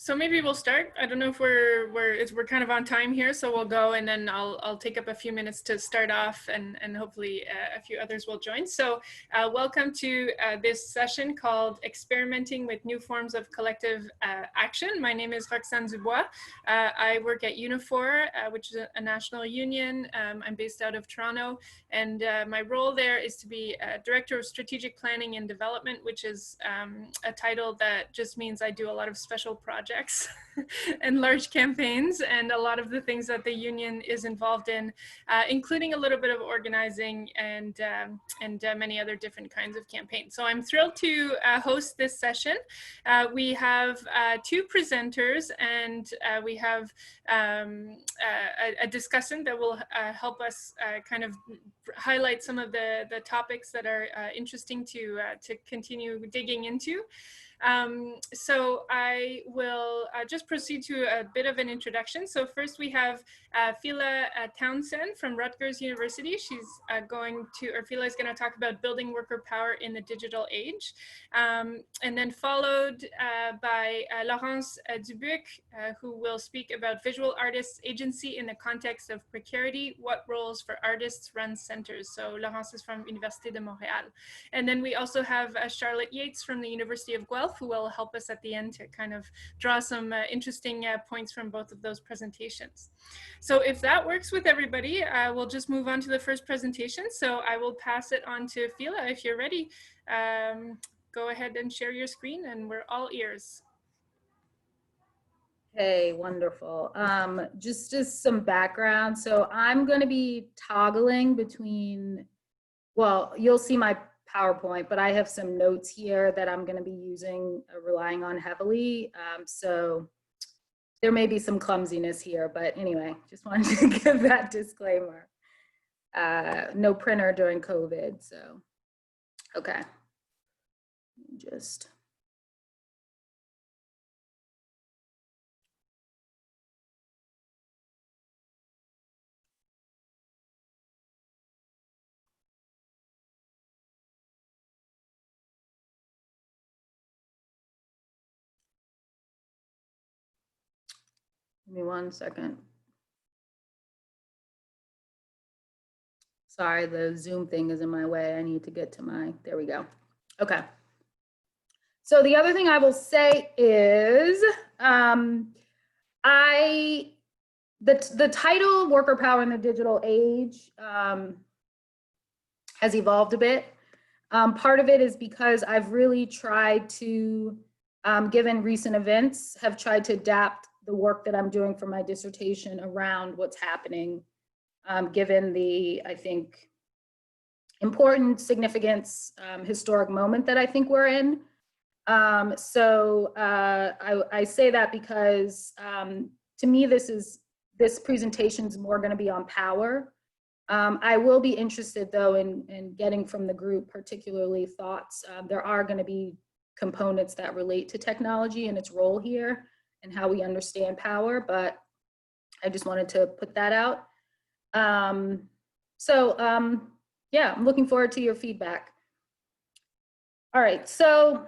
So maybe we'll start. I don't know if we're kind of on time here, so we'll go, and then I'll take up a few minutes to start off, and hopefully a few others will join. So welcome to this session called Experimenting with New Forms of Collective Action. My name is Roxanne Dubois. I work at UNIFOR, which is a national union. I'm based out of Toronto, and my role there is to be Director of Strategic Planning and Development, which is a title that just means I do a lot of special projects and large campaigns, and a lot of the things that the union is involved in, including a little bit of organizing and many other different kinds of campaigns. So I'm thrilled to host this session. We have two presenters, and we have a discussant that will help us kind of highlight some of the topics that are interesting to continue digging into. So I will just proceed to a bit of an introduction. So first we have Phela Townsend from Rutgers University. She's Phela is going to talk about building worker power in the digital age. And then followed by Laurence Dubuc, who will speak about visual artists' agency in the context of precarity, what roles for artists run centers. So Laurence is from Université de Montréal. And then we also have Charlotte Yates from the University of Guelph, who will help us at the end to kind of draw some interesting points from both of those presentations. So if that works with everybody, we'll just move on to the first presentation. So I will pass it on to Phela. If you're ready, go ahead and share your screen, and we're all ears. Hey, wonderful. Just some background. So I'm going to be toggling between, well, you'll see my PowerPoint, but I have some notes here that I'm going to be using, relying on heavily. So there may be some clumsiness here, but anyway, just wanted to give that disclaimer. No printer during COVID, so, okay. Just. Give me 1 second. Sorry, the Zoom thing is in my way. I need to get to there we go. Okay. So the other thing I will say is, the title Worker Power in the Digital Age has evolved a bit. Part of it is because I've really tried to, given recent events, have tried to adapt the work that I'm doing for my dissertation around what's happening, given the, I think, important significance, historic moment that I think we're in. I say that because to me, this presentation is more going to be on power. I will be interested, though, in getting from the group, particularly thoughts. There are going to be components that relate to technology and its role here and how we understand power, but I just wanted to put that out. Yeah, I'm looking forward to your feedback. All right, so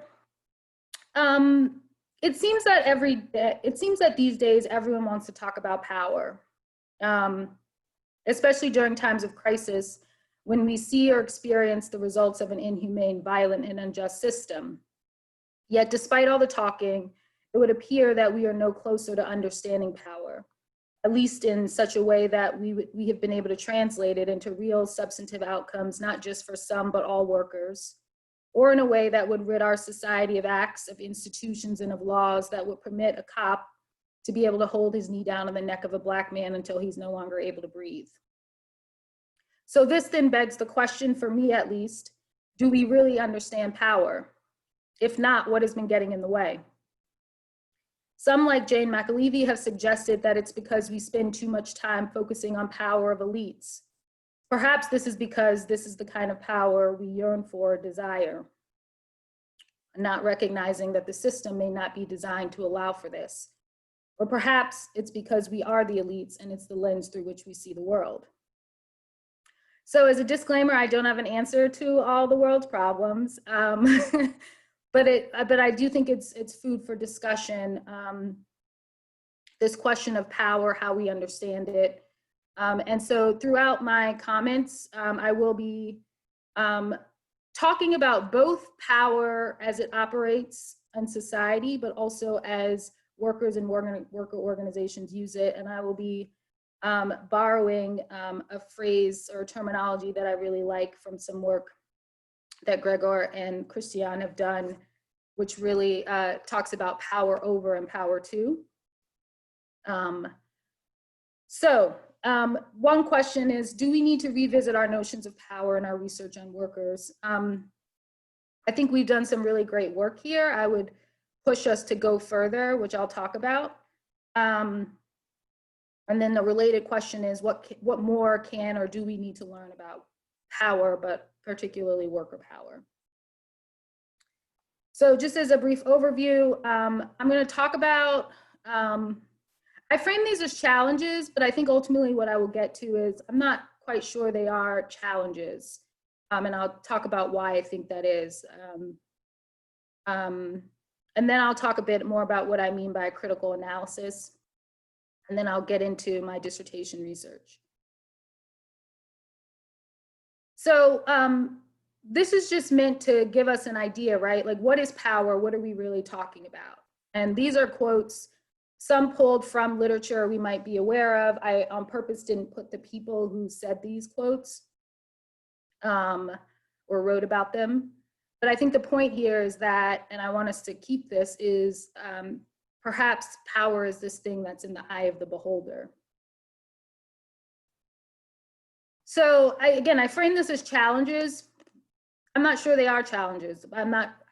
it seems that these days everyone wants to talk about power, especially during times of crisis when we see or experience the results of an inhumane, violent, and unjust system. Yet despite all the talking, it would appear that we are no closer to understanding power, at least in such a way that we have been able to translate it into real substantive outcomes, not just for some, but all workers, or in a way that would rid our society of acts, of institutions, and of laws that would permit a cop to be able to hold his knee down on the neck of a Black man until he's no longer able to breathe. So this then begs the question, for me at least, do we really understand power? If not, what has been getting in the way? Some, like Jane McAlevey, have suggested that it's because we spend too much time focusing on power of elites. Perhaps this is because this is the kind of power we yearn for or desire, not recognizing that the system may not be designed to allow for this. Or perhaps it's because we are the elites and it's the lens through which we see the world. So as a disclaimer, I don't have an answer to all the world's problems. But I do think it's food for discussion. this question of power, how we understand it. And so throughout my comments, I will be talking about both power as it operates in society, but also as workers and worker organizations use it. And I will be borrowing a phrase or terminology that I really like from some work that Gregor and Christian have done, which really talks about power over and power to. One question is, do we need to revisit our notions of power in our research on workers? I think we've done some really great work here. I would push us to go further, which I'll talk about. And then the related question is, what more can or do we need to learn about power, but particularly worker power? So just as a brief overview, I'm going to talk about, I frame these as challenges, but I think ultimately what I will get to is I'm not quite sure they are challenges. And I'll talk about why I think that is. And then I'll talk a bit more about what I mean by critical analysis. And then I'll get into my dissertation research. So this is just meant to give us an idea, right? Like, what is power? What are we really talking about? And these are quotes, some pulled from literature we might be aware of. I on purpose didn't put the people who said these quotes or wrote about them. But I think the point here is that, and I want us to keep this, is perhaps power is this thing that's in the eye of the beholder. So again, I frame this as challenges. I'm not sure they are challenges. I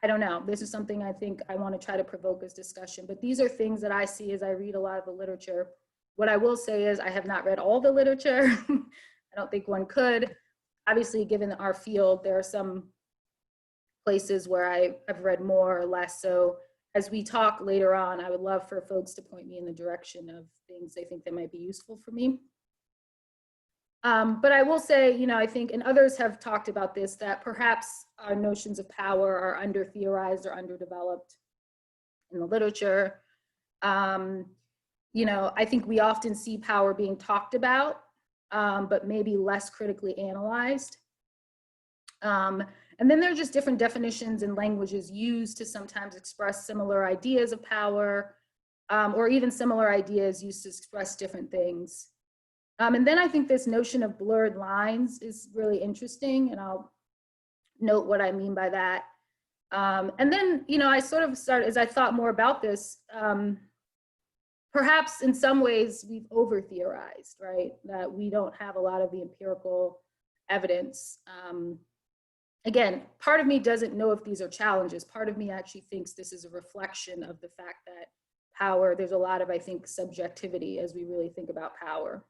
don't know. This is something I think I want to try to provoke as discussion, but these are things that I see as I read a lot of the literature. What I will say is I have not read all the literature. I don't think one could. Obviously, given our field, there are some places where I've read more or less. So as we talk later on, I would love for folks to point me in the direction of things they think that might be useful for me. But I will say, you know, I think, and others have talked about this, that perhaps our notions of power are under-theorized or underdeveloped in the literature. You know, I think we often see power being talked about, but maybe less critically analyzed. And then there are just different definitions and languages used to sometimes express similar ideas of power, or even similar ideas used to express different things. And then I think this notion of blurred lines is really interesting, and I'll note what I mean by that. And then, you know, I sort of started, as I thought more about this, perhaps in some ways we've over-theorized, right? That we don't have a lot of the empirical evidence. Again, part of me doesn't know if these are challenges. Part of me actually thinks this is a reflection of the fact that power, there's a lot of, I think, subjectivity as we really think about power.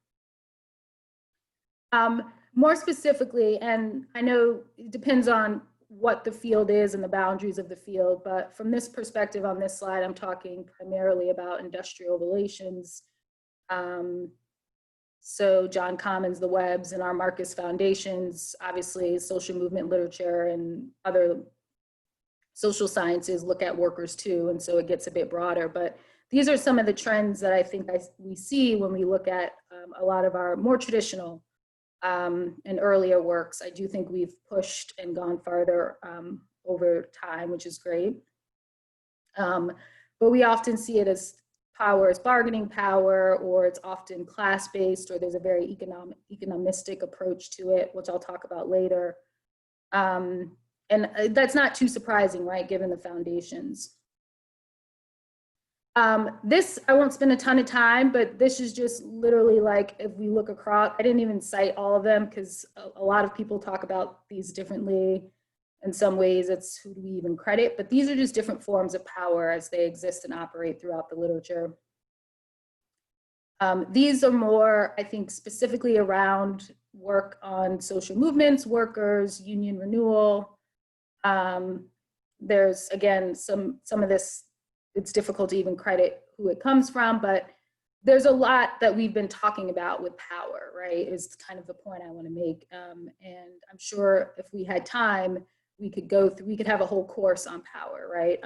More specifically, and I know it depends on what the field is and the boundaries of the field, but from this perspective on this slide, I'm talking primarily about industrial relations. So John Commons, the Webbs, and our Marcus Foundations, obviously social movement literature and other social sciences look at workers too, and so it gets a bit broader. But these are some of the trends that I think we see when we look at a lot of our more traditional and earlier works. I do think we've pushed and gone farther over time, which is great. But we often see it as power as bargaining power, or it's often class-based, or there's a very economistic approach to it, which I'll talk about later. And that's not too surprising, right, given the foundations. This, I won't spend a ton of time, but this is just literally like, if we look across, I didn't even cite all of them because a lot of people talk about these differently. In some ways, it's who do we even credit, but these are just different forms of power as they exist and operate throughout the literature. These are more, I think, specifically around work on social movements, workers, union renewal. There's, again, some of this, it's difficult to even credit who it comes from, but there's a lot that we've been talking about with power, right, is kind of the point I want to make. And I'm sure if we had time, we could go through, we could have a whole course on power, right?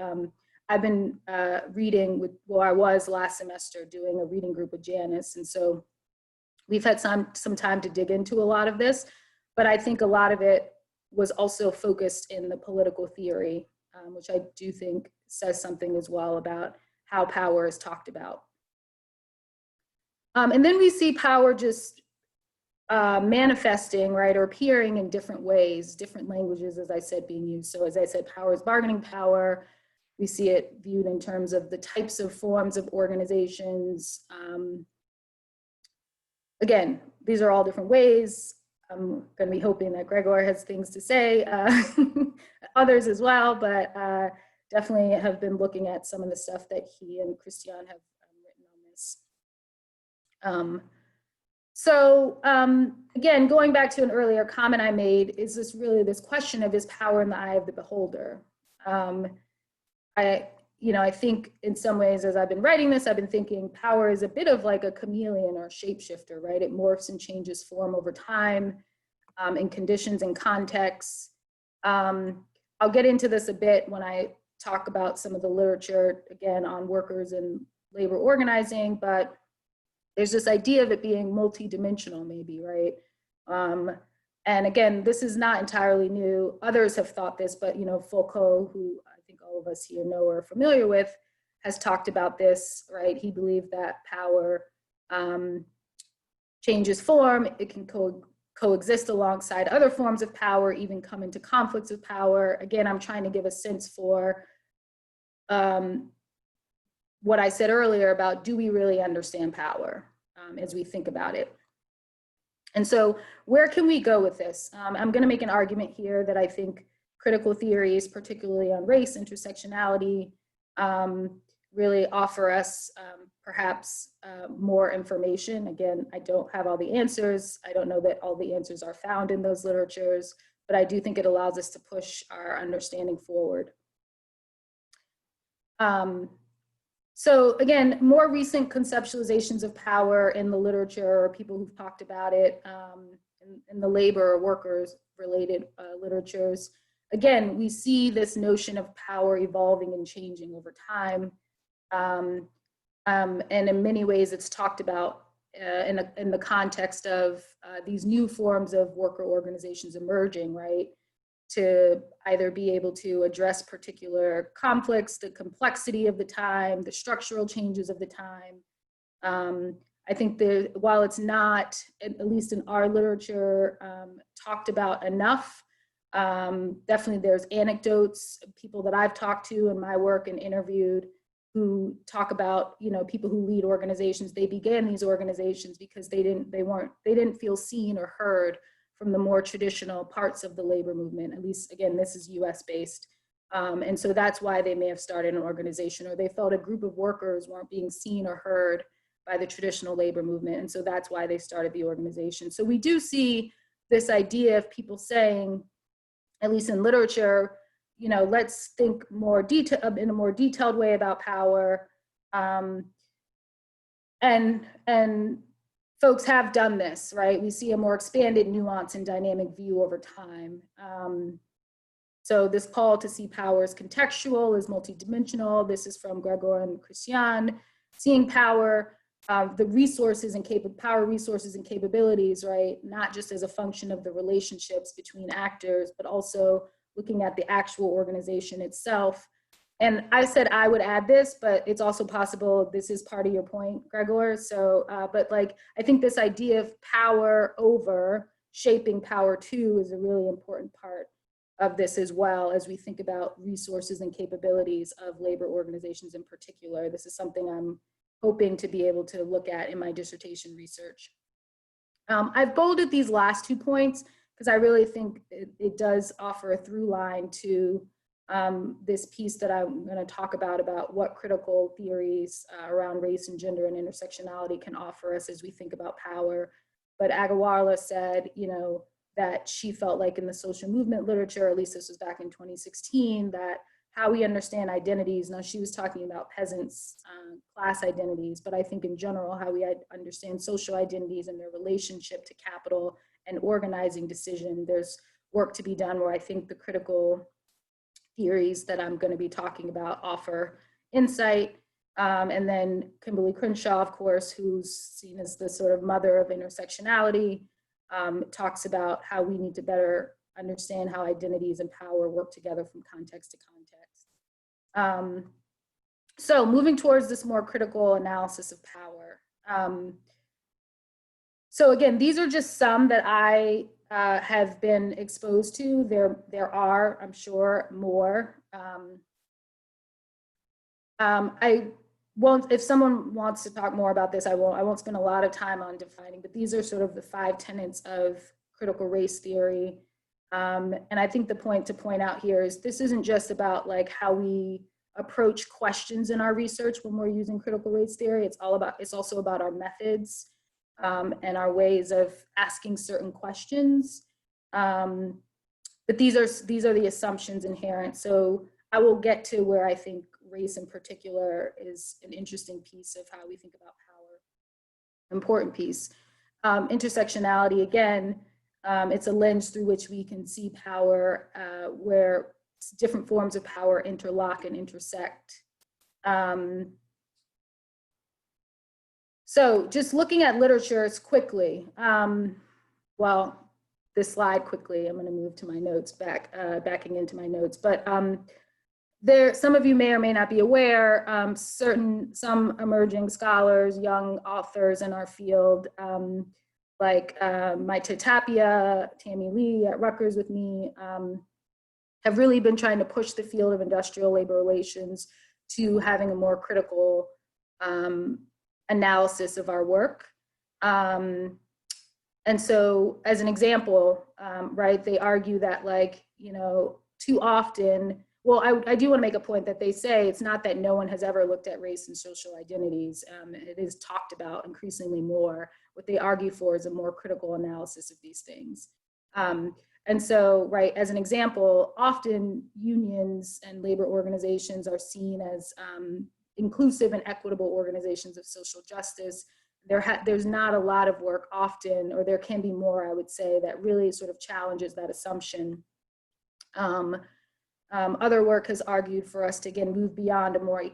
I've been reading with, well, I was last semester doing a reading group with Janice. And so we've had some time to dig into a lot of this, but I think a lot of it was also focused in the political theory, which I do think says something as well about how power is talked about. And then we see power just manifesting, right, or appearing in different ways, different languages, as I said, being used. So as I said, power is bargaining power. We see it viewed in terms of the types of forms of organizations. Again, these are all different ways. I'm going to be hoping that Gregor has things to say, others as well, but definitely have been looking at some of the stuff that he and Christian have written on this. Again, going back to an earlier comment I made, is this really this question of is power in the eye of the beholder? I think in some ways, as I've been writing this, I've been thinking power is a bit of like a chameleon or shapeshifter, right? It morphs and changes form over time in conditions and contexts. I'll get into this a bit when I talk about some of the literature, again, on workers and labor organizing, but there's this idea of it being multidimensional maybe, right? And again, this is not entirely new. Others have thought this, but Foucault, who I think all of us here know or are familiar with, has talked about this, right? He believed that power changes form. It can coexist alongside other forms of power, even come into conflicts with power. Again, I'm trying to give a sense for what I said earlier about, do we really understand power as we think about it? And so where can we go with this? I'm going to make an argument here that I think critical theories, particularly on race, intersectionality, really offer us perhaps more information. Again, I don't have all the answers. I don't know that all the answers are found in those literatures, but I do think it allows us to push our understanding forward. So again, more recent conceptualizations of power in the literature, or people who've talked about it in the labor or workers related literatures. Again, we see this notion of power evolving and changing over time. And in many ways, it's talked about in the context of these new forms of worker organizations emerging, right? To either be able to address particular conflicts, the complexity of the time, the structural changes of the time. I think while it's not, at least in our literature, talked about enough, definitely there's anecdotes, people that I've talked to in my work and interviewed who talk about, people who lead organizations. They began these organizations because they didn't feel seen or heard from the more traditional parts of the labor movement. At least, again, this is US based. And so that's why they may have started an organization, or they felt a group of workers weren't being seen or heard by the traditional labor movement. And so that's why they started the organization. So we do see this idea of people saying, at least in literature, let's think in a more detailed way about power. And folks have done this, right? We see a more expanded nuance and dynamic view over time. So this call to see power as contextual, is multidimensional. This is from Gregor and Christian. Seeing power, the resources and power resources and capabilities, right? Not just as a function of the relationships between actors, but also looking at the actual organization itself. And I said I would add this, but it's also possible this is part of your point, Gregor. So, but I think this idea of power over shaping power to is a really important part of this as well, as we think about resources and capabilities of labor organizations in particular. This is something I'm hoping to be able to look at in my dissertation research. I've bolded these last 2 points because I really think it does offer a through line to this piece that I'm going to talk about what critical theories around race and gender and intersectionality can offer us as we think about power. But Agarwala said, that she felt like in the social movement literature, at least this was back in 2016, that how we understand identities, now she was talking about peasants' class identities, but I think in general, how we understand social identities and their relationship to capital and organizing decision, there's work to be done where I think the critical theories that I'm going to be talking about offer insight. And then Kimberly Crenshaw, of course, who's seen as the sort of mother of intersectionality, talks about how we need to better understand how identities and power work together from context to context. So moving towards this more critical analysis of power. So again, these are just some that I have been exposed to. There are, I'm sure, more. I won't, if someone wants to talk more about this, I won't spend a lot of time on defining, but these are sort of the 5 tenets of critical race theory. And I think the point to point out here is this isn't just about like how we approach questions in our research when we're using critical race theory. It's also about our methods and our ways of asking certain questions. But these are the assumptions inherent. So I will get to where I think race in particular is an interesting piece of how we think about power, important piece. Intersectionality, again, it's a lens through which we can see power where different forms of power interlock and intersect. So just looking at literatures quickly, well, this slide quickly, I'm going to move to my notes, backing into my notes, but some of you may or may not be aware, some emerging scholars, young authors in our field, like Maite Tapia, Tammy Lee at Rutgers with me, have really been trying to push the field of industrial labor relations to having a more critical analysis of our work. And so as an example, right, they argue that like, you know, too often, well, I do want to make a point that they say it's not that no one has ever looked at race and social identities. It is talked about increasingly more. What they argue for is a more critical analysis of these things. And so, right, as an example, often unions and labor organizations are seen as inclusive and equitable organizations of social justice. There's not a lot of work often, or there can be more, I would say, that really sort of challenges that assumption. Other work has argued for us to, again, move beyond a more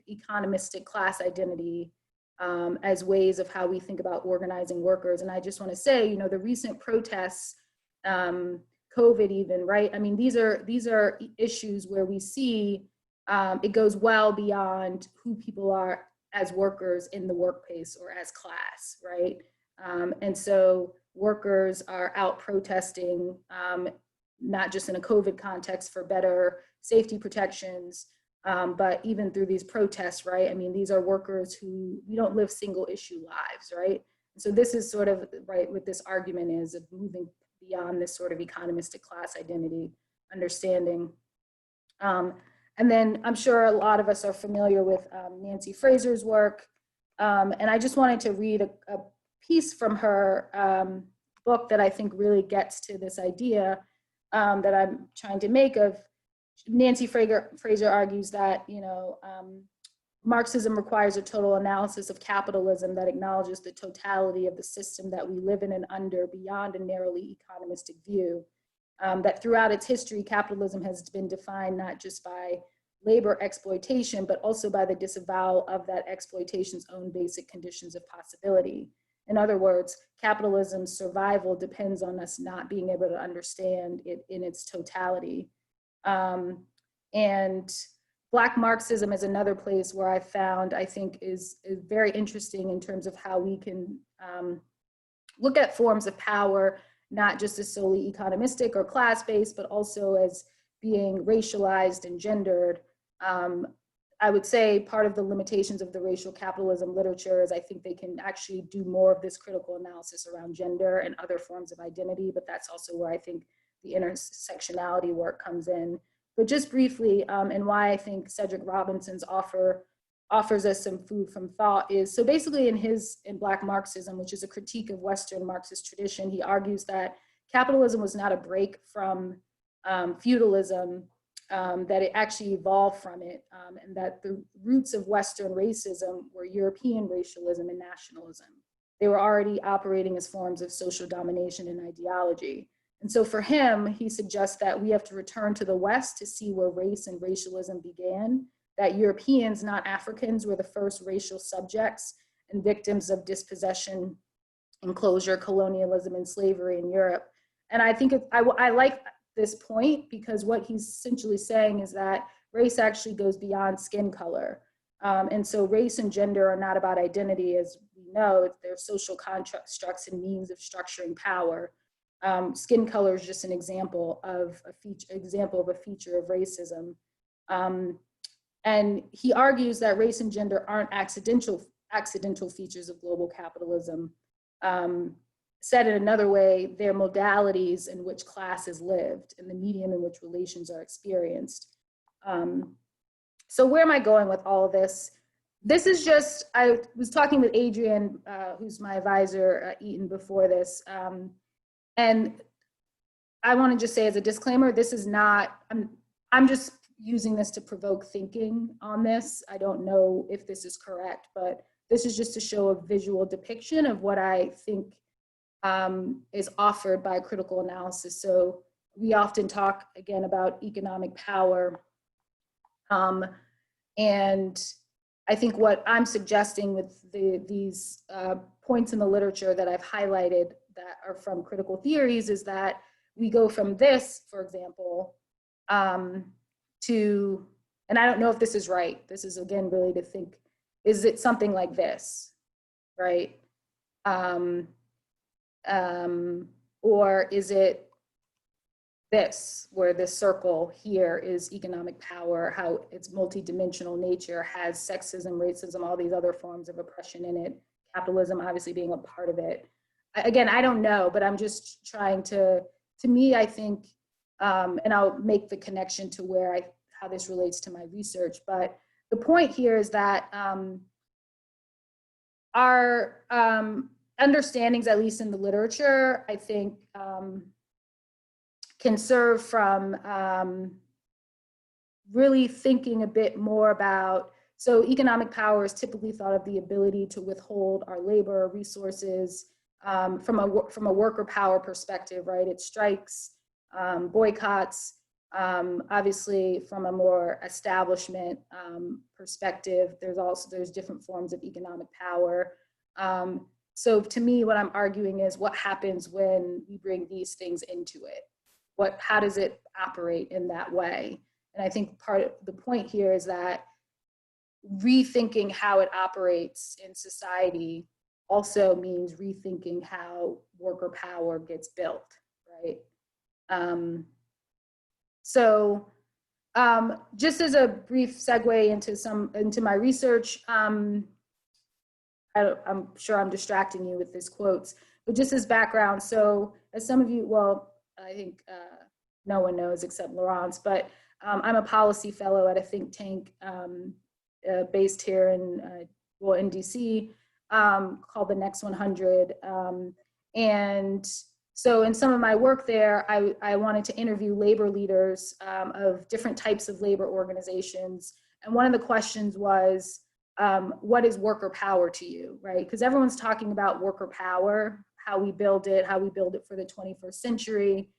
economistic class identity as ways of how we think about organizing workers. And I just want to say, you know, the recent protests, COVID even, right? I mean, these are issues where we see it goes well beyond who people are as workers in the workplace or as class, right? And so workers are out protesting, not just in a COVID context for better safety protections, but even through these protests, right? I mean, these are workers who, we don't live single issue lives, right? So this is sort of, right, what this argument is of moving beyond this sort of economistic class identity understanding. And then I'm sure a lot of us are familiar with Nancy Fraser's work. And I just wanted to read a piece from her book that I think really gets to this idea that I'm trying to make of. Nancy Fraser argues that, you know, Marxism requires a total analysis of capitalism that acknowledges the totality of the system that we live in and under beyond a narrowly economistic view. That throughout its history, capitalism has been defined not just by labor exploitation, but also by the disavowal of that exploitation's own basic conditions of possibility. In other words, capitalism's survival depends on us not being able to understand it in its totality. And Black Marxism is another place where I found, I think, is very interesting in terms of how we can look at forms of power, not just as solely economistic or class-based, but also as being racialized and gendered. I would say part of the limitations of the racial capitalism literature is I think they can actually do more of this critical analysis around gender and other forms of identity, but that's also where I think the intersectionality work comes in. But just briefly, and why I think Cedric Robinson's offers us some food from thought is, so basically in Black Marxism, which is a critique of Western Marxist tradition, he argues that capitalism was not a break from feudalism, that it actually evolved from it, and that the roots of Western racism were European racialism and nationalism. They were already operating as forms of social domination and ideology. And so for him, he suggests that we have to return to the West to see where race and racialism began, that Europeans, not Africans, were the first racial subjects and victims of dispossession, enclosure, colonialism, and slavery in Europe. And I think I like this point because what he's essentially saying is that race actually goes beyond skin color. And so race and gender are not about identity, as we know, they're social constructs and means of structuring power. Skin color is just an example of a feature of racism. And he argues that race and gender aren't accidental features of global capitalism. Said in another way, they're modalities in which class is lived and the medium in which relations are experienced. So where am I going with all of this? This is just, I was talking with Adrian, who's my advisor at Eaton before this, and I want to just say as a disclaimer, this is not, I'm just using this to provoke thinking on this. I don't know if this is correct, but this is just to show a visual depiction of what I think is offered by critical analysis. So we often talk again about economic power. And I think what I'm suggesting with these points in the literature that I've highlighted that are from critical theories is that we go from this, for example, to, and I don't know if this is right. This is again really to think, is it something like this, right? Or is it this, where this circle here is economic power, how its multidimensional nature has sexism, racism, all these other forms of oppression in it, capitalism obviously being a part of it. Again, I don't know, but I'm just trying to me, I think, and I'll make the connection to how this relates to my research, but the point here is that our understandings, at least in the literature, I think can serve from really thinking a bit more about, so economic power is typically thought of the ability to withhold our labor resources from a worker power perspective, right? It strikes, boycotts, obviously from a more establishment perspective, there's different forms of economic power. So to me, what I'm arguing is what happens when we bring these things into it? How does it operate in that way? And I think part of the point here is that rethinking how it operates in society also means rethinking how worker power gets built, right? So just as a brief segue into my research, I'm sure I'm distracting you with these quotes, but just as background, so as some of you, well, I think no one knows except Laurence, but I'm a policy fellow at a think tank based here in DC called the Next 100. And so in some of my work there, I wanted to interview labor leaders of different types of labor organizations. And one of the questions was, what is worker power to you, right? Because everyone's talking about worker power, how we build it for the 21st century.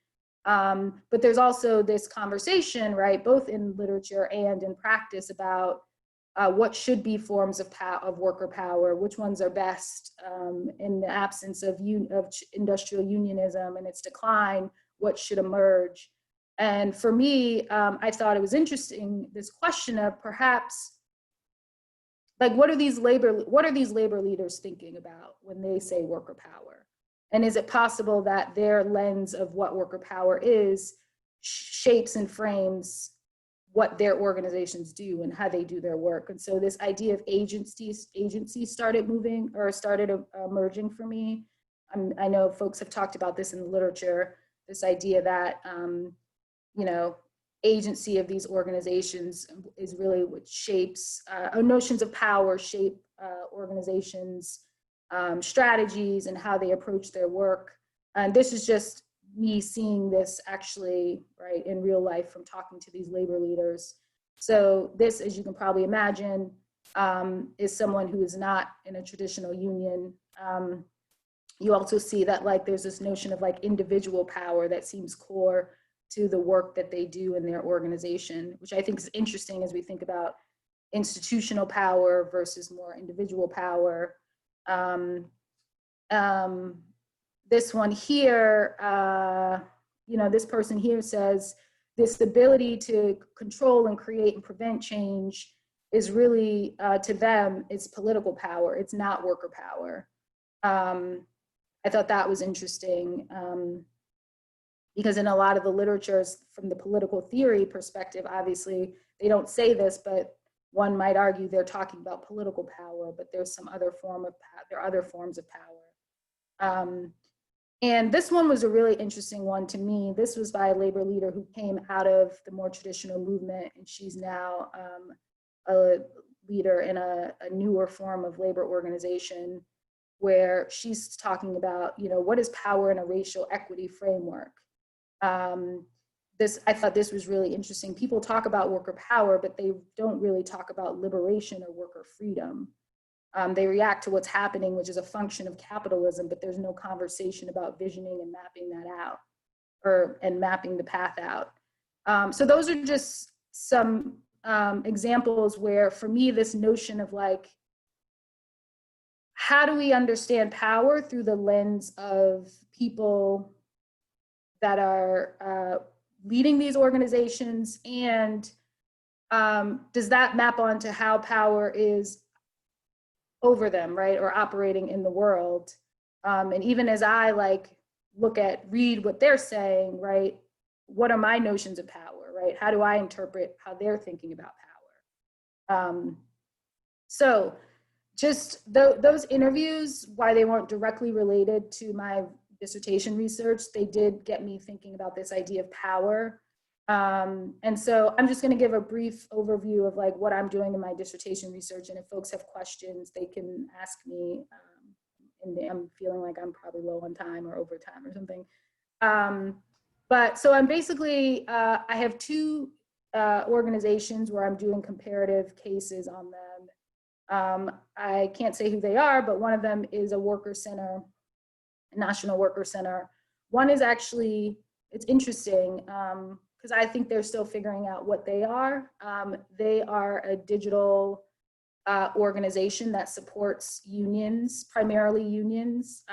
But there's also this conversation, right, both in literature and in practice about what should be forms of worker power, which ones are best in the absence of industrial unionism and its decline, what should emerge. And for me, I thought it was interesting, this question of perhaps, like, what are these labor leaders thinking about when they say worker power? And is it possible that their lens of what worker power is shapes and frames what their organizations do and how they do their work? And so this idea of agency started emerging for me. I know folks have talked about this in the literature, this idea that, agency of these organizations is really what shapes, notions of power shape organizations' strategies and how they approach their work. And this is just me seeing this actually, right, in real life from talking to these labor leaders. So this, as you can probably imagine, is someone who is not in a traditional union, you also see that like there's this notion of like individual power that seems core to the work that they do in their organization, which I think is interesting as we think about institutional power versus more individual power. This one here, you know, this person here says this ability to control and create and prevent change is really, to them, it's political power. It's not worker power. I thought that was interesting because in a lot of the literatures from the political theory perspective, obviously they don't say this, but one might argue they're talking about political power, but there's some other form of power. There are other forms of power. And this one was a really interesting one to me. This was by a labor leader who came out of the more traditional movement, and she's now a leader in a newer form of labor organization, where she's talking about, you know, what is power in a racial equity framework? I thought this was really interesting. People talk about worker power, but they don't really talk about liberation or worker freedom. They react to what's happening, which is a function of capitalism, but there's no conversation about visioning and mapping that out, and mapping the path out. So those are just some examples where, for me, this notion of like, how do we understand power through the lens of people that are leading these organizations, and does that map onto how power is over them, right, or operating in the world? And even as I like read what they're saying, right, what are my notions of power, right? How do I interpret how they're thinking about power? So just those interviews, while they weren't directly related to my dissertation research, they did get me thinking about this idea of power. And so I'm just going to give a brief overview of like what I'm doing in my dissertation research. And if folks have questions, they can ask me. And I'm feeling like I'm probably low on time or over time or something. But so I'm basically, I have two organizations where I'm doing comparative cases on them. I can't say who they are, but one of them is a worker center, a national worker center. One is actually, it's interesting, because I think they're still figuring out what they are. They are a digital organization that supports unions, primarily unions.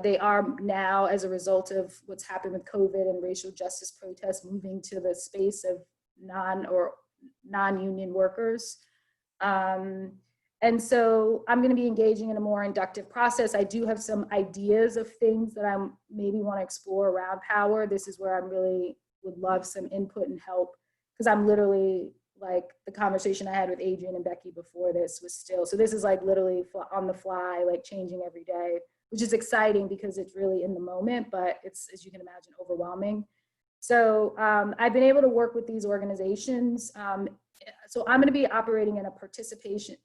They are now, as a result of what's happened with COVID and racial justice protests, moving to the space of non-union workers. And so I'm going to be engaging in a more inductive process. I do have some ideas of things that I maybe want to explore around power. This is where I really would love some input and help, because I'm literally, like, the conversation I had with Adrian and Becky before this was still, so this is like literally on the fly, like changing every day, which is exciting because it's really in the moment, but it's, as you can imagine, overwhelming. So I've been able to work with these organizations. So I'm going to be operating in a participation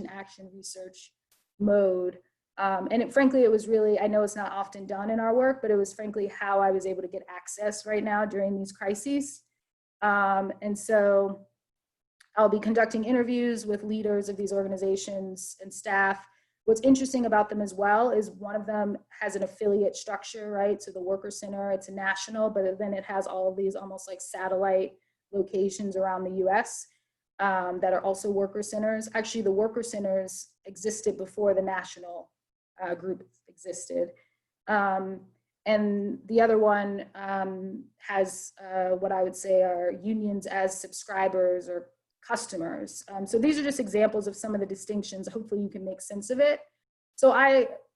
action research mode. And frankly, it was really, I know it's not often done in our work, but it was frankly how I was able to get access right now during these crises. And so I'll be conducting interviews with leaders of these organizations and staff. What's interesting about them as well is one of them has an affiliate structure, right? So the Worker Center, it's a national, but then it has all of these almost like satellite locations around the US that are also worker centers. Actually, the worker centers existed before the national group existed. And the other one has what I would say are unions as subscribers or customers. So these are just examples of some of the distinctions. Hopefully you can make sense of it. So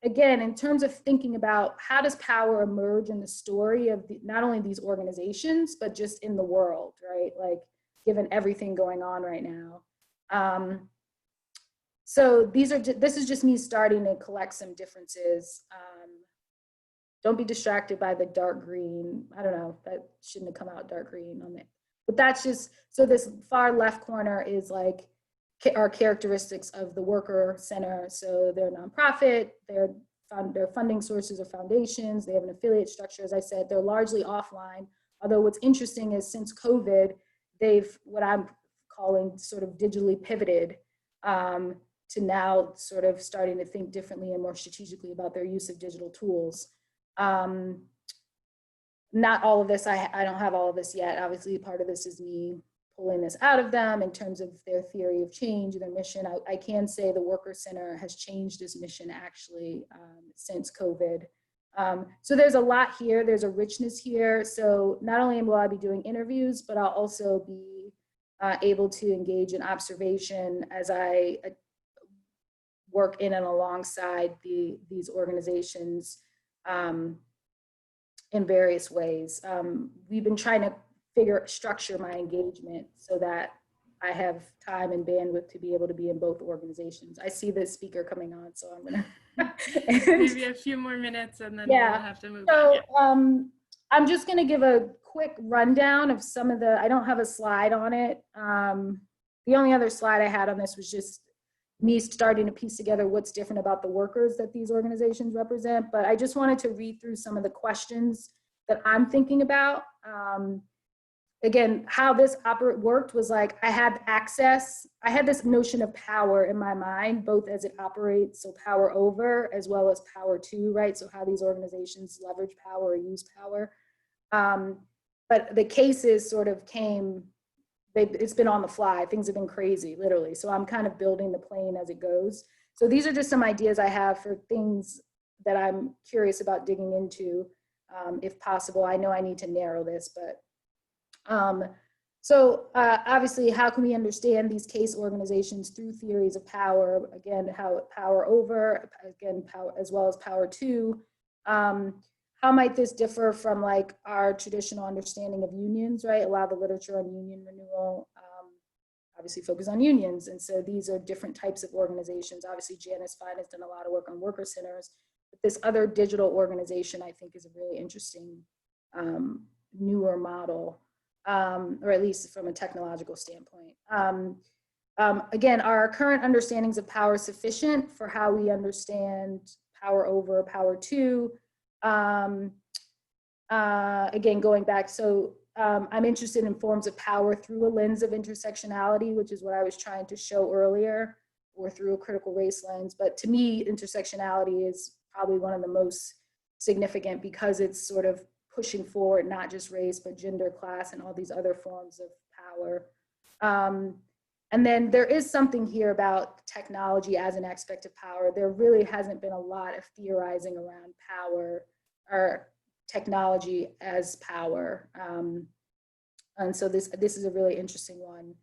again, in terms of thinking about how does power emerge in the story of not only these organizations, but just in the world, right? Like, given everything going on right now. So this is just me starting to collect some differences. Don't be distracted by the dark green. I don't know, that shouldn't have come out dark green on it. But that's just, so this far left corner is like our characteristics of the Worker Center. So they're a nonprofit, their funding sources are foundations, they have an affiliate structure. As I said, they're largely offline. Although what's interesting is since COVID, they've, what I'm calling sort of digitally pivoted to now sort of starting to think differently and more strategically about their use of digital tools. Not all of this, I don't have all of this yet. Obviously, part of this is me pulling this out of them in terms of their theory of change, their mission. I can say the Worker Center has changed its mission actually since COVID. So there's a lot here, there's a richness here. So not only will I be doing interviews, but I'll also be able to engage in observation as I work in and alongside these organizations in various ways. We've been trying to structure my engagement so that I have time and bandwidth to be able to be in both organizations. I see the speaker coming on, so I'm gonna maybe a few more minutes and then we'll have to move on. Yeah. I'm just gonna give a quick rundown of some of the, I don't have a slide on it. The only other slide I had on this was just me starting to piece together what's different about the workers that these organizations represent, but I just wanted to read through some of the questions that I'm thinking about. Again, how this worked was like, I had access, I had this notion of power in my mind, both as it operates, so power over, as well as power to, right? So how these organizations leverage power or use power. But the cases sort of came, it's been on the fly, things have been crazy, literally. So I'm kind of building the plane as it goes. So these are just some ideas I have for things that I'm curious about digging into, if possible. I know I need to narrow this, but obviously, how can we understand these case organizations through theories of power? Again, how power over, again, power as well as power to. How might this differ from like our traditional understanding of unions, right? A lot of the literature on union renewal obviously focus on unions. And so these are different types of organizations. Obviously, Janice Fine has done a lot of work on worker centers. But this other digital organization, I think, is a really interesting newer model. Or at least from a technological standpoint. Again, are our current understandings of power sufficient for how we understand power over, power to? Again, going back, so I'm interested in forms of power through a lens of intersectionality, which is what I was trying to show earlier, or through a critical race lens. But to me, intersectionality is probably one of the most significant because it's sort of pushing forward not just race, but gender, class, and all these other forms of power. And then there is something here about technology as an aspect of power. There really hasn't been a lot of theorizing around power or technology as power. And so this is a really interesting one.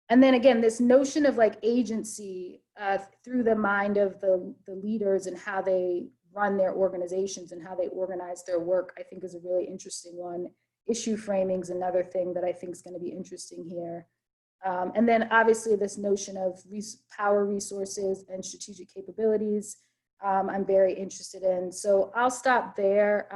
And then again, this notion of like agency through the mind of the leaders and how they run their organizations and how they organize their work, I think is a really interesting one. Issue framing is another thing that I think is going to be interesting here. And then obviously this notion of power resources and strategic capabilities, I'm very interested in. So I'll stop there.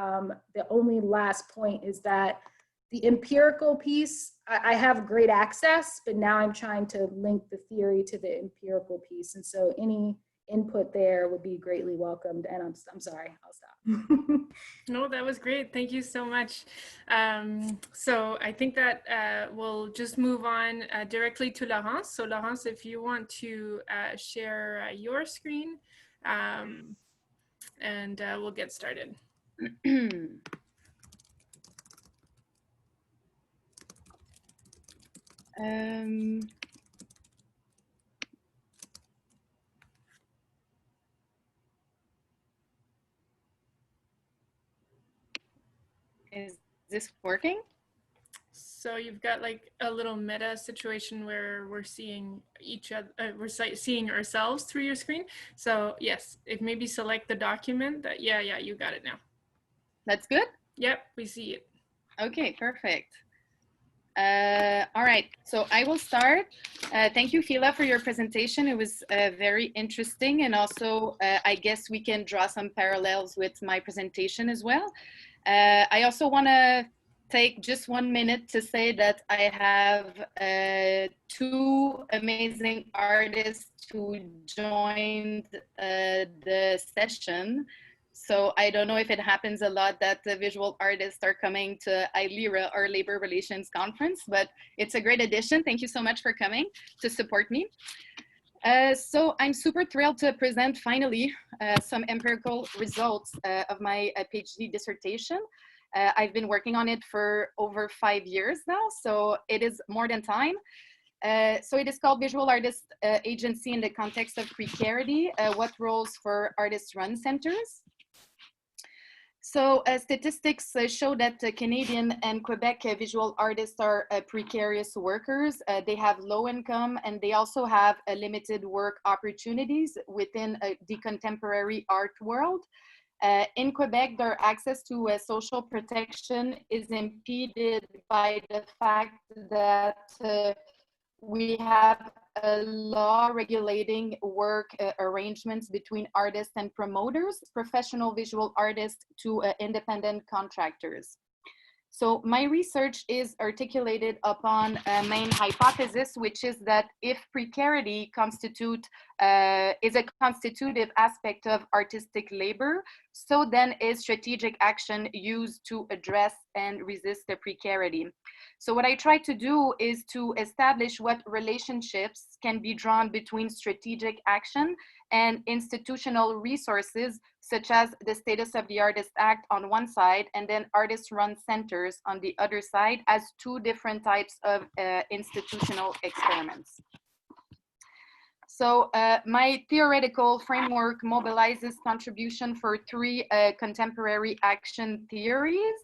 The only last point is that the empirical piece, I have great access, but now I'm trying to link the theory to the empirical piece. And so any input there would be greatly welcomed. And I'm sorry, I'll stop. No, that was great. Thank you so much. So I think that we'll just move on directly to Laurence. So Laurence, if you want to share your screen, and we'll get started. Is this working? So you've got like a little meta situation where we're seeing each other, we're seeing ourselves through your screen. So yes, if maybe select the document that, yeah, you got it now. That's good? Yep, we see it. Okay, perfect. All right, so I will start. Thank you, Phela, for your presentation. It was very interesting. And also, I guess we can draw some parallels with my presentation as well. I also want to take just 1 minute to say that I have 2 amazing artists who joined the session. So I don't know if it happens a lot that the visual artists are coming to ILERA, our Labor Relations Conference, but it's a great addition. Thank you so much for coming to support me. So I'm super thrilled to present finally some empirical results of my PhD dissertation. I've been working on it for over 5 years now, so it is more than time. So it is called Visual Artist Agency in the Context of Precarity, What Roles for Artist-Run Centers. So statistics show that Canadian and Quebec visual artists are precarious workers. They have low income and they also have limited work opportunities within the contemporary art world. In Quebec, their access to social protection is impeded by the fact that we have a law regulating work arrangements between artists and promoters, professional visual artists to independent contractors. So my research is articulated upon a main hypothesis, which is that if precarity is a constitutive aspect of artistic labor, so then is strategic action used to address and resist the precarity. So what I try to do is to establish what relationships can be drawn between strategic action and institutional resources, such as the Status of the Artist Act on one side, and then artist-run centers on the other side, as two different types of institutional experiments. So my theoretical framework mobilizes contribution for three contemporary action theories.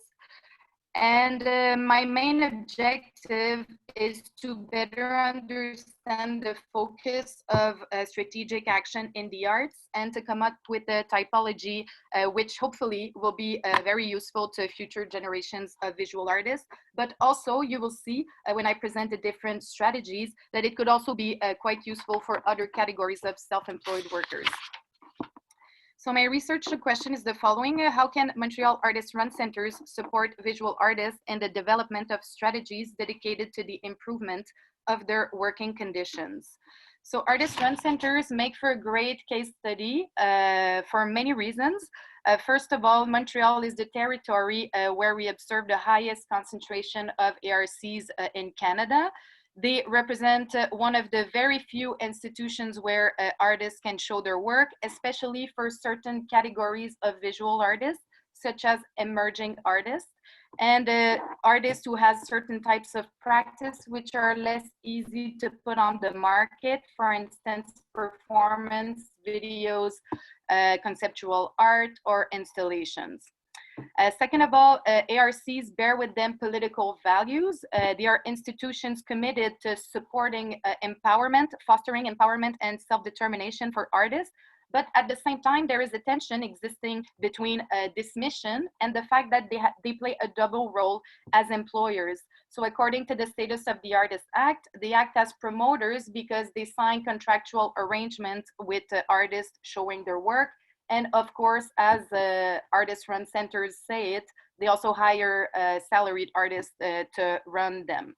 And my main objective is to better understand the focus of strategic action in the arts and to come up with a typology which hopefully will be very useful to future generations of visual artists. But also you will see when I present the different strategies that it could also be quite useful for other categories of self-employed workers. So my research question is the following: how can Montreal artist-run centers support visual artists in the development of strategies dedicated to the improvement of their working conditions? So artist-run centers make for a great case study for many reasons. First of all, Montreal is the territory where we observe the highest concentration of ARCs in Canada. They represent one of the very few institutions where artists can show their work, especially for certain categories of visual artists, such as emerging artists, and artists who have certain types of practice which are less easy to put on the market, for instance, performance, videos, conceptual art, or installations. Second of all, ARCs bear with them political values. They are institutions committed to supporting empowerment, fostering empowerment and self-determination for artists. But at the same time, there is a tension existing between this mission and the fact that they play a double role as employers. So according to the Status of the Artist Act, they act as promoters because they sign contractual arrangements with artists showing their work. And of course, as artist-run centers say it, they also hire salaried artists to run them.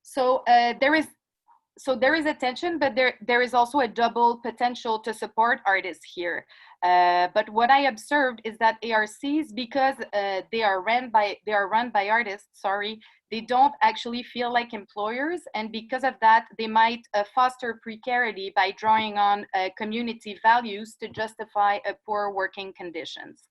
So there is a tension, but there is also a double potential to support artists here. But what I observed is that ARCs, because they are run by artists, they don't actually feel like employers, and because of that, they might foster precarity by drawing on community values to justify poor working conditions.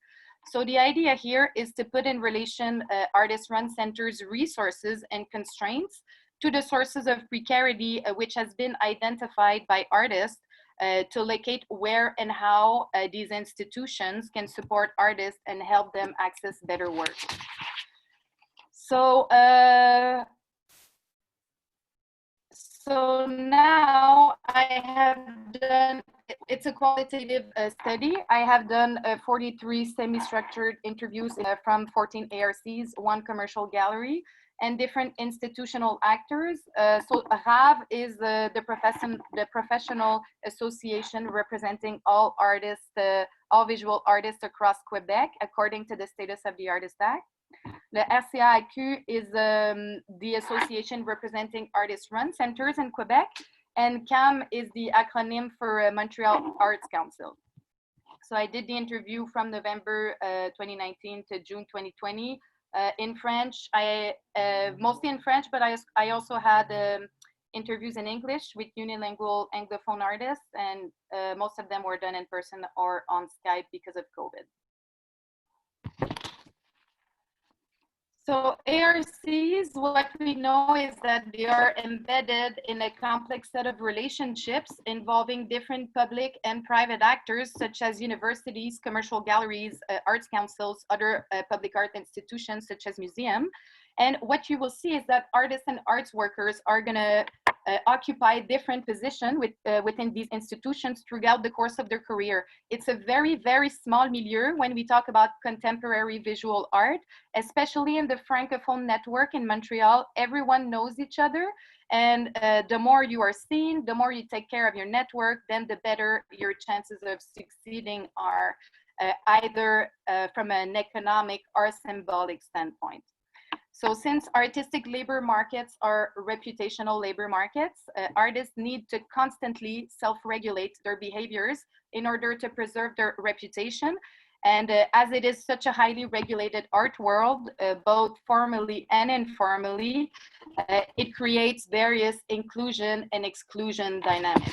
So the idea here is to put in relation artist-run centers' resources and constraints to the sources of precarity which has been identified by artists to locate where and how these institutions can support artists and help them access better work. So, so now I have done, it's a qualitative study. I have done 43 semi-structured interviews from 14 ARCs, 1 commercial gallery, and different institutional actors. So RAV is the professional association representing all artists, all visual artists across Quebec, according to the Status of the Artist Act. The RCAQ is the association representing artist-run centers in Quebec, and CAM is the acronym for Montreal Arts Council. So I did the interview from November 2019 to June 2020 in French. Mostly in French, but I also had interviews in English with unilingual Anglophone artists, and most of them were done in person or on Skype because of COVID. So ARCs, what we know is that they are embedded in a complex set of relationships involving different public and private actors, such as universities, commercial galleries, arts councils, other public art institutions, such as museums. And what you will see is that artists and arts workers are going to occupy different positions within these institutions throughout the course of their career. It's a very, very small milieu when we talk about contemporary visual art, especially in the Francophone network in Montreal. Everyone knows each other, and the more you are seen, the more you take care of your network, then the better your chances of succeeding are, either from an economic or symbolic standpoint. So since artistic labor markets are reputational labor markets, artists need to constantly self-regulate their behaviors in order to preserve their reputation. And as it is such a highly regulated art world, both formally and informally, it creates various inclusion and exclusion dynamics.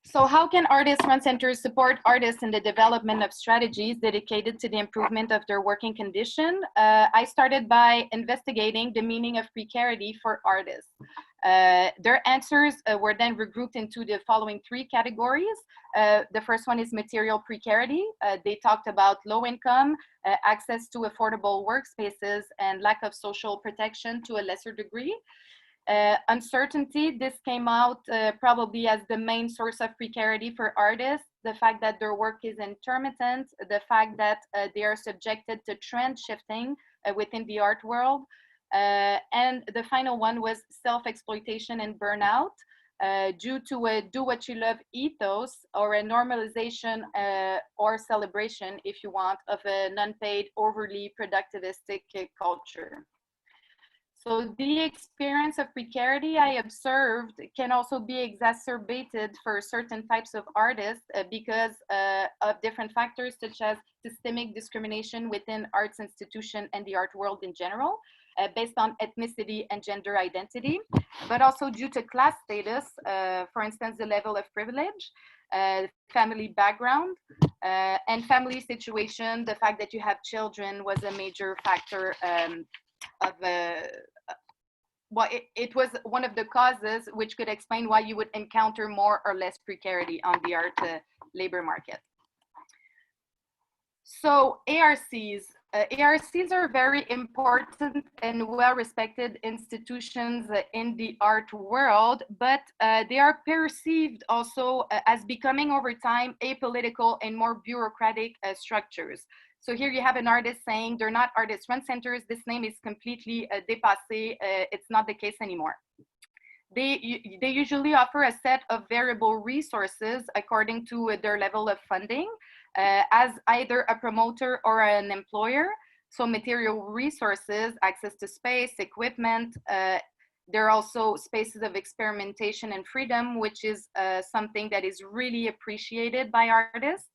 So how can artist-run centers support artists in the development of strategies dedicated to the improvement of their working condition? I started by investigating the meaning of precarity for artists. Their answers were then regrouped into the following three categories. The first one is material precarity. They talked about low income, access to affordable workspaces, and lack of social protection to a lesser degree. Uncertainty, this came out probably as the main source of precarity for artists. The fact that their work is intermittent, the fact that they are subjected to trend shifting within the art world. And the final one was self-exploitation and burnout due to a do-what-you-love ethos, or a normalization or celebration, if you want, of an unpaid, overly productivistic culture. So the experience of precarity I observed can also be exacerbated for certain types of artists because of different factors, such as systemic discrimination within arts institutions and the art world in general, based on ethnicity and gender identity, but also due to class status, for instance, the level of privilege, family background, and family situation. The fact that you have children was a major factor of well, it was one of the causes which could explain why you would encounter more or less precarity on the art labor market. So ARCs are very important and well-respected institutions in the art world, but they are perceived also as becoming over time apolitical and more bureaucratic structures. So here you have an artist saying they're not artist-run centers. This name is completely dépassé. It's not the case anymore. They usually offer a set of variable resources according to their level of funding as either a promoter or an employer. So material resources, access to space, equipment. There are also spaces of experimentation and freedom, which is something that is really appreciated by artists.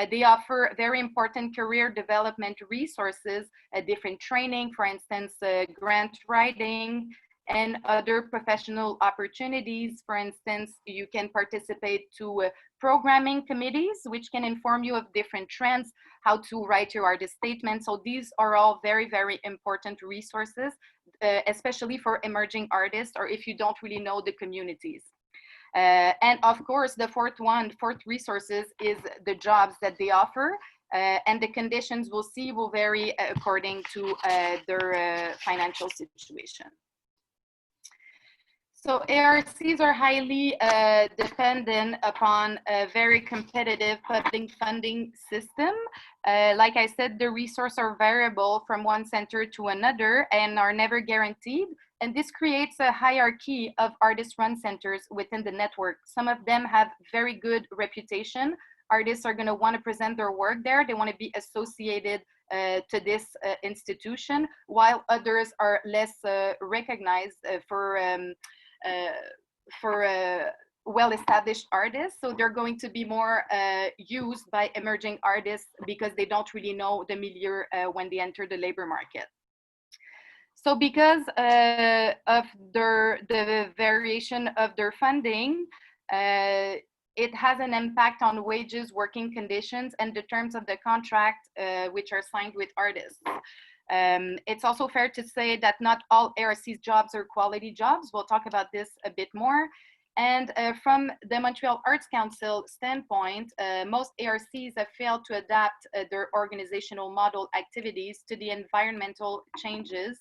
They offer very important career development resources, different training, for instance, grant writing, and other professional opportunities. For instance, you can participate to programming committees, which can inform you of different trends, how to write your artist statement. So these are all very, very important resources, especially for emerging artists, or if you don't really know the communities. And of course, the fourth resources is the jobs that they offer, and the conditions we'll see will vary according to their financial situation. So ARCs are highly dependent upon a very competitive public funding system. Like I said, the resources are variable from one center to another and are never guaranteed. And this creates a hierarchy of artist-run centers within the network. Some of them have very good reputation. Artists are going to want to present their work there. They want to be associated to this institution, while others are less recognized for well-established artists. So they're going to be more used by emerging artists because they don't really know the milieu when they enter the labor market. So because of the variation of their funding, it has an impact on wages, working conditions, and the terms of the contract which are signed with artists. It's also fair to say that not all ARC's jobs are quality jobs. We'll talk about this a bit more. And from the Montreal Arts Council standpoint, most ARCs have failed to adapt their organizational model activities to the environmental changes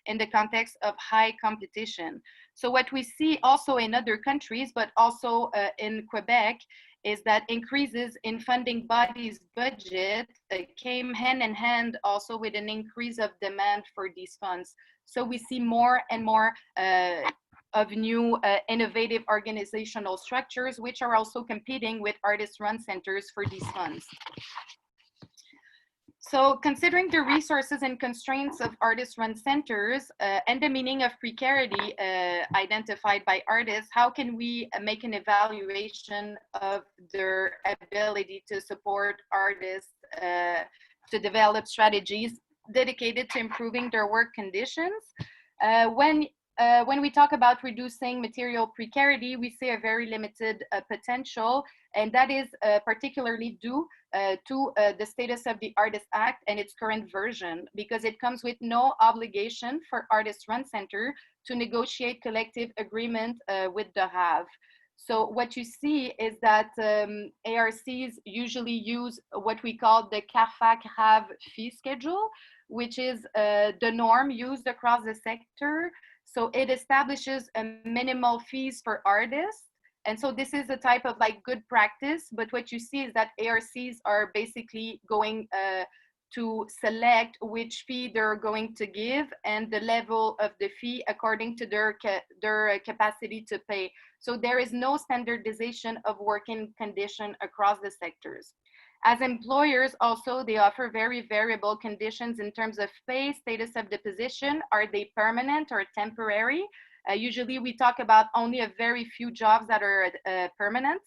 in the context of high competition. So what we see also in other countries, but also in Quebec, is that increases in funding bodies' budget came hand in hand also with an increase of demand for these funds. So we see more and more of new innovative organizational structures, which are also competing with artist-run centers for these funds. So considering the resources and constraints of artist-run centers and the meaning of precarity identified by artists, how can we make an evaluation of their ability to support artists to develop strategies dedicated to improving their work conditions? When we talk about reducing material precarity, we see a very limited potential, and that is particularly due to the status of the Artist Act and its current version, because it comes with no obligation for artist-run center to negotiate collective agreement with the HAV. So what you see is that ARCs usually use what we call the CARFAC-HAV fee schedule, which is the norm used across the sector. So it establishes a minimal fees for artists. And so this is a type of like good practice, but what you see is that ARCs are basically going to select which fee they're going to give and the level of the fee according to their capacity to pay. So there is no standardization of working condition across the sectors. As employers also, they offer very variable conditions in terms of pay, status of the position. Are they permanent or temporary? Usually we talk about only a very few jobs that are permanent.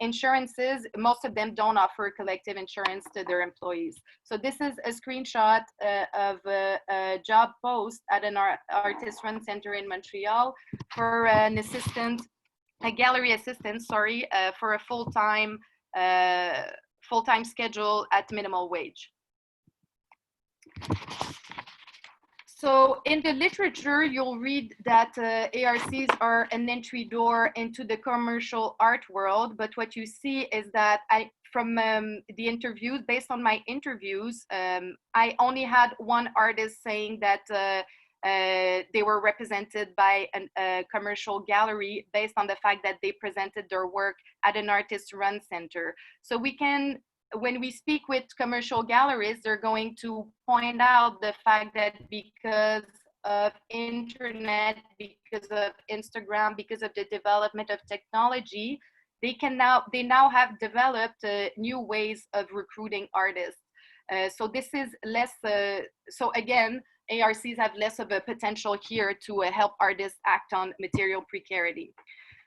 Insurances, most of them don't offer collective insurance to their employees. So this is a screenshot of a job post at an artist-run center in Montreal for an assistant, a gallery assistant, sorry, for a full-time schedule at minimal wage. So in the literature, you'll read that ARCs are an entry door into the commercial art world. But what you see is that from the interviews, based on my interviews, I only had one artist saying that they were represented by a commercial gallery based on the fact that they presented their work at an artist-run center. So we can, when we speak with commercial galleries, they're going to point out the fact that because of internet, because of Instagram, because of the development of technology, they now have developed new ways of recruiting artists. So this is less, so again, ARCs have less of a potential here to help artists act on material precarity.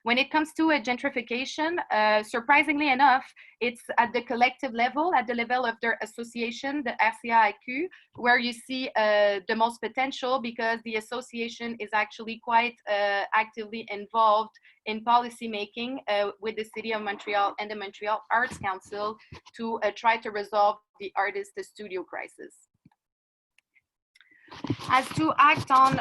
When it comes to gentrification, surprisingly enough, it's at the collective level, at the level of their association, the RCAQ, where you see the most potential, because the association is actually quite actively involved in policy making with the City of Montreal and the Montreal Arts Council to try to resolve the artist-to-studio crisis. As to act on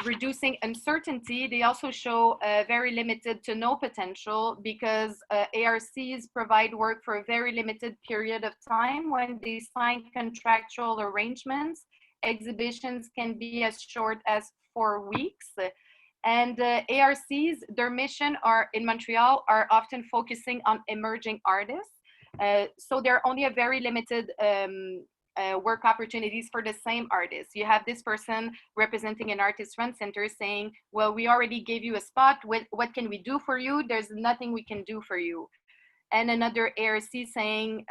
reducing uncertainty, they also show very limited to no potential, because ARCs provide work for a very limited period of time. When they sign contractual arrangements, exhibitions can be as short as 4 weeks. And ARCs, their mission in Montreal are often focusing on emerging artists. So there are only a very limited work opportunities for the same artist. You have this person representing an artist-run center saying, well, we already gave you a spot. What can we do for you? There's nothing we can do for you. And another ARC saying,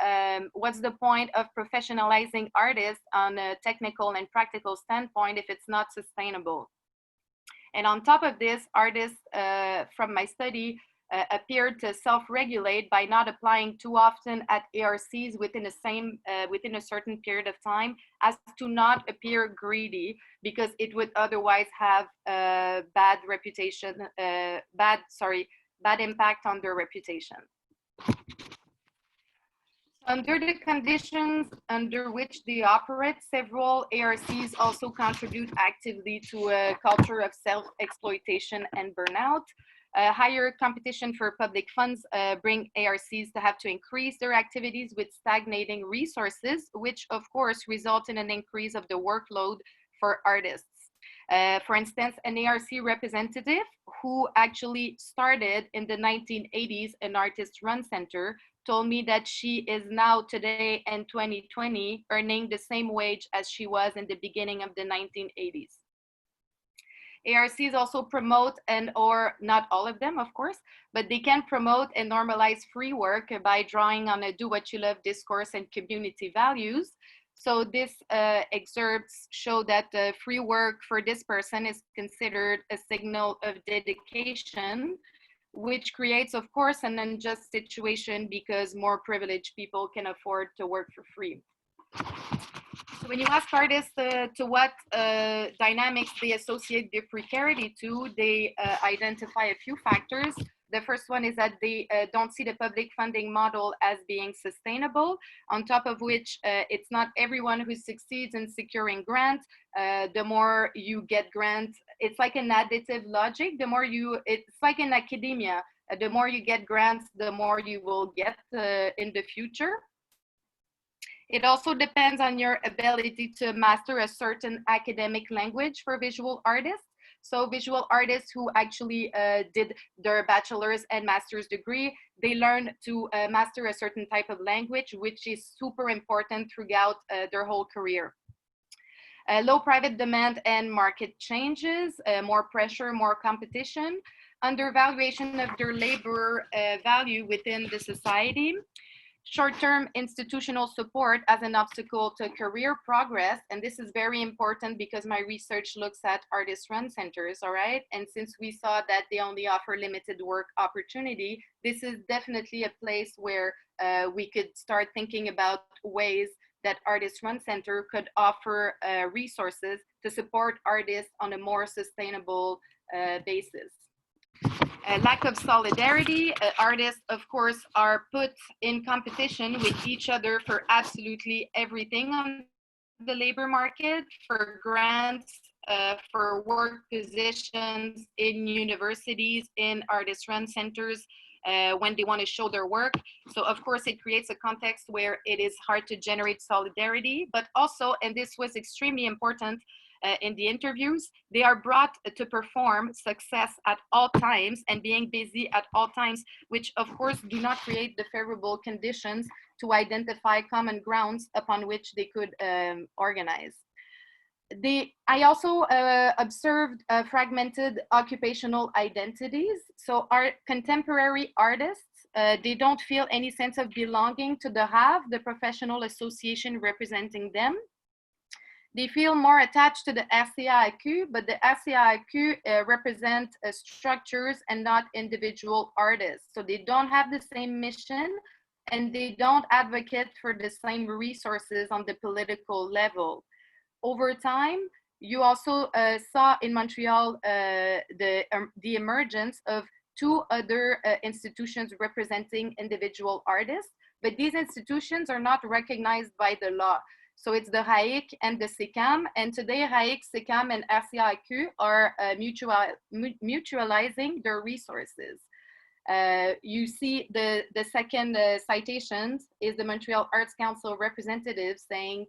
what's the point of professionalizing artists on a technical and practical standpoint if it's not sustainable? And on top of this, artists from my study appeared to self-regulate by not applying too often at ARCs within a certain period of time, as to not appear greedy, because it would otherwise have bad impact on their reputation. Under the conditions under which they operate, several ARCs also contribute actively to a culture of self-exploitation and burnout. Higher competition for public funds bring ARCs to have to increase their activities with stagnating resources, which of course result in an increase of the workload for artists. For instance, an ARC representative who actually started in the 1980s an artist-run center told me that she is now today in 2020 earning the same wage as she was in the beginning of the 1980s. ARCs also promote, or not all of them, of course, but they can promote and normalize free work by drawing on a do what you love discourse and community values. So this excerpts show that free work for this person is considered a signal of dedication, which creates, of course, an unjust situation because more privileged people can afford to work for free. So when you ask artists to what dynamics they associate their precarity to, they identify a few factors. The first one is that they don't see the public funding model as being sustainable, on top of which it's not everyone who succeeds in securing grants. The more you get grants, it's like an additive logic. It's like in academia, the more you get grants, the more you will get in the future. It also depends on your ability to master a certain academic language for visual artists. So visual artists who actually did their bachelor's and master's degree, they learn to master a certain type of language, which is super important throughout their whole career. Low private demand and market changes, more pressure, more competition, undervaluation of their labor value within the society, short-term institutional support as an obstacle to career progress. And this is very important because my research looks at artist-run centers, all right? And since we saw that they only offer limited work opportunity, this is definitely a place where we could start thinking about ways that artist-run center could offer resources to support artists on a more sustainable basis. Lack of solidarity. Artists, of course, are put in competition with each other for absolutely everything on the labor market, for grants, for work positions in universities, in artist-run centers, when they want to show their work. So of course, it creates a context where it is hard to generate solidarity, but also, and this was extremely important, in the interviews, they are brought to perform success at all times and being busy at all times, which of course do not create the favorable conditions to identify common grounds upon which they could organize. I also observed fragmented occupational identities. So our contemporary artists, they don't feel any sense of belonging to the professional association representing them. They feel more attached to the RCAQ, but the RCAQ represent structures and not individual artists. So they don't have the same mission and they don't advocate for the same resources on the political level. Over time, you also saw in Montreal the emergence of two other institutions representing individual artists, but these institutions are not recognized by the law. So it's the RAIC and the CICAM, and today RAIC, CICAM, and RCAQ are mutualizing their resources. You see the second citation is the Montreal Arts Council representative saying,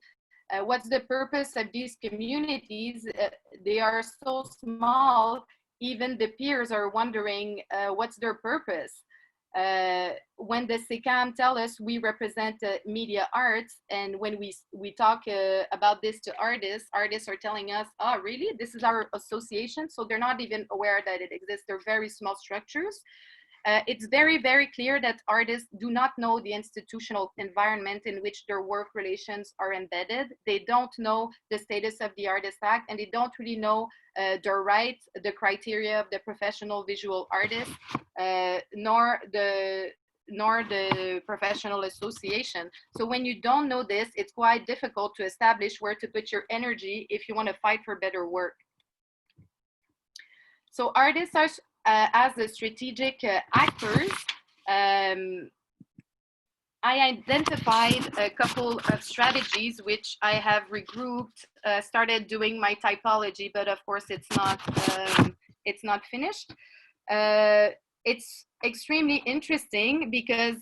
what's the purpose of these communities? They are so small, even the peers are wondering what's their purpose. When the CICAM tell us we represent media arts, and when we talk about this to artists are telling us, oh really, this is our association? So they're not even aware that it exists. They're very small structures. It's very, very clear that artists do not know the institutional environment in which their work relations are embedded. They don't know the status of the Artist Act, and they don't really know their rights, the criteria of the professional visual artist. nor the professional association. So when you don't know this, it's quite difficult to establish where to put your energy if you want to fight for better work. So artists are, as the strategic actors, I identified a couple of strategies which I have regrouped, started doing my typology, but of course it's not finished. It's extremely interesting because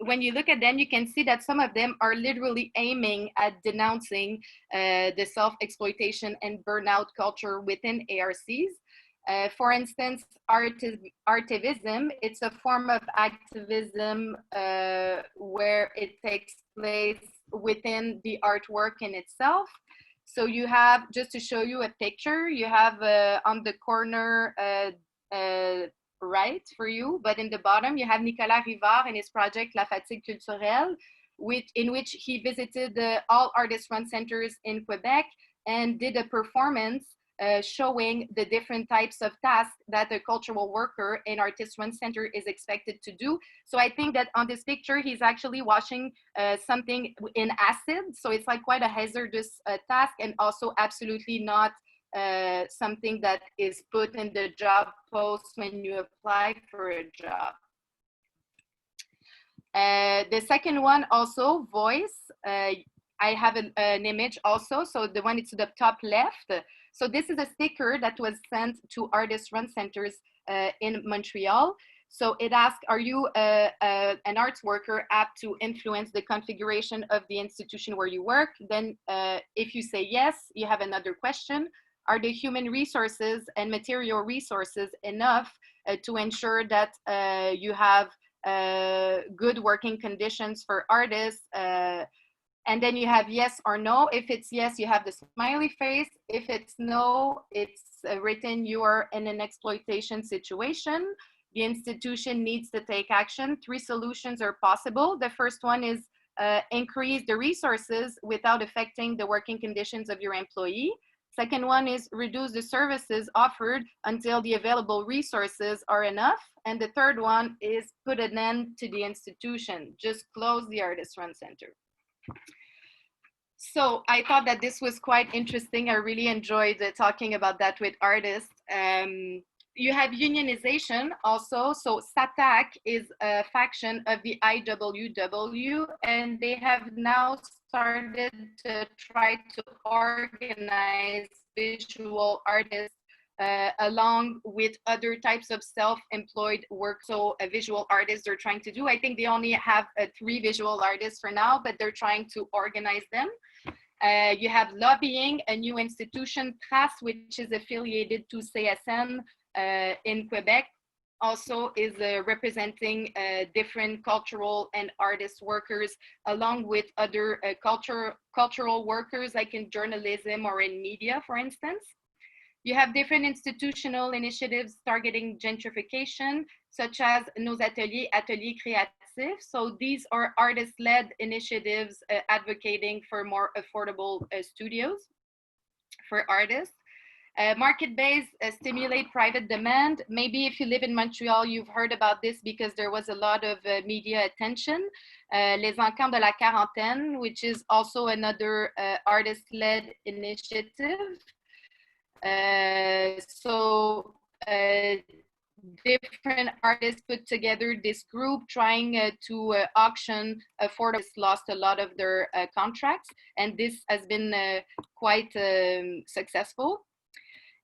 when you look at them, you can see that some of them are literally aiming at denouncing the self-exploitation and burnout culture within ARCs. For instance, artivism, it's a form of activism where it takes place within the artwork in itself. So you have, just to show you a picture, you have on the corner right for you, but in the bottom you have Nicolas Rivard and his project La Fatigue Culturelle, in which he visited all artist-run centers in Quebec and did a performance showing the different types of tasks that a cultural worker in artist-run center is expected to do. So I think that on this picture, he's actually washing something in acid. So it's like quite a hazardous task, and also absolutely not something that is put in the job post when you apply for a job. The second one also, voice. I have an image also. So the one it's to the top left. So this is a sticker that was sent to artist-run centers in Montreal. So it asks, are you an arts worker apt to influence the configuration of the institution where you work? Then if you say yes, you have another question. Are the human resources and material resources enough to ensure that you have good working conditions for artists? And then you have yes or no. If it's yes, you have the smiley face. If it's no, it's written you are in an exploitation situation. The institution needs to take action. 3 solutions are possible. The first one is increase the resources without affecting the working conditions of your employee. Second one is reduce the services offered until the available resources are enough. And the third one is put an end to the institution. Just close the artist-run center. So I thought that this was quite interesting. I really enjoyed talking about that with artists. You have unionization also. So SATAC is a faction of the IWW, and they have now started to try to organize visual artists along with other types of self-employed work. So visual artists are trying to do, I think they only have 3 visual artists for now, but they're trying to organize them. You have lobbying, a new institution, TRACE, which is affiliated to CSN in Quebec, also is representing different cultural and artist workers, along with other cultural workers, like in journalism or in media, for instance. You have different institutional initiatives targeting gentrification, such as Nos Ateliers, Ateliers Créatifs. So these are artist-led initiatives advocating for more affordable studios for artists. Market-based stimulate private demand. Maybe if you live in Montreal, you've heard about this because there was a lot of media attention. Les Encans de la Quarantaine, which is also another artist-led initiative. Different artists put together this group trying to auction affordable. Lost a lot of their contracts, and this has been quite successful.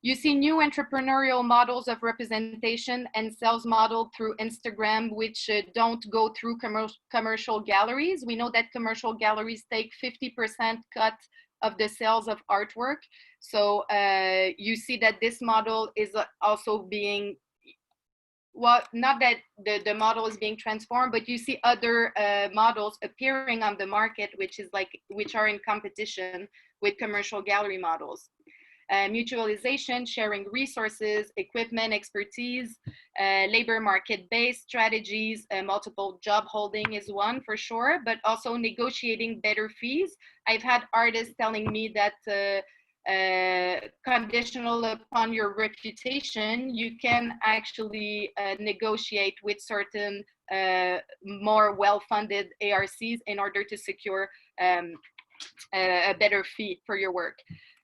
You see new entrepreneurial models of representation and sales modeled through Instagram, which don't go through commercial galleries. We know that commercial galleries take 50% cut of the sales of artwork. So you see that this model is also being, well, not that the model is being transformed, but you see other models appearing on the market, which are in competition with commercial gallery models. Mutualization, sharing resources, equipment, expertise, labor market-based strategies, multiple job holding is one for sure, but also negotiating better fees. I've had artists telling me that conditional upon your reputation, you can actually negotiate with certain more well-funded ARCs in order to secure a better fee for your work.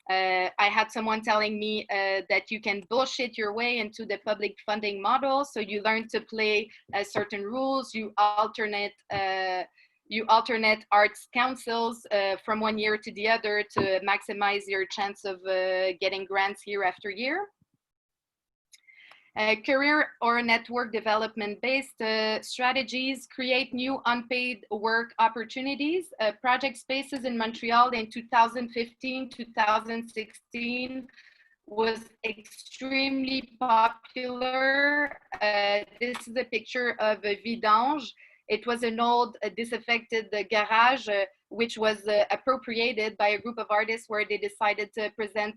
I had someone telling me that you can bullshit your way into the public funding model. So you learn to play certain rules, you alternate arts councils from one year to the other to maximize your chance of getting grants year after year. Career or network development-based strategies create new unpaid work opportunities. Project spaces in Montreal in 2015-2016 was extremely popular. This is a picture of a vidange. It was an old disaffected garage, which was appropriated by a group of artists where they decided to present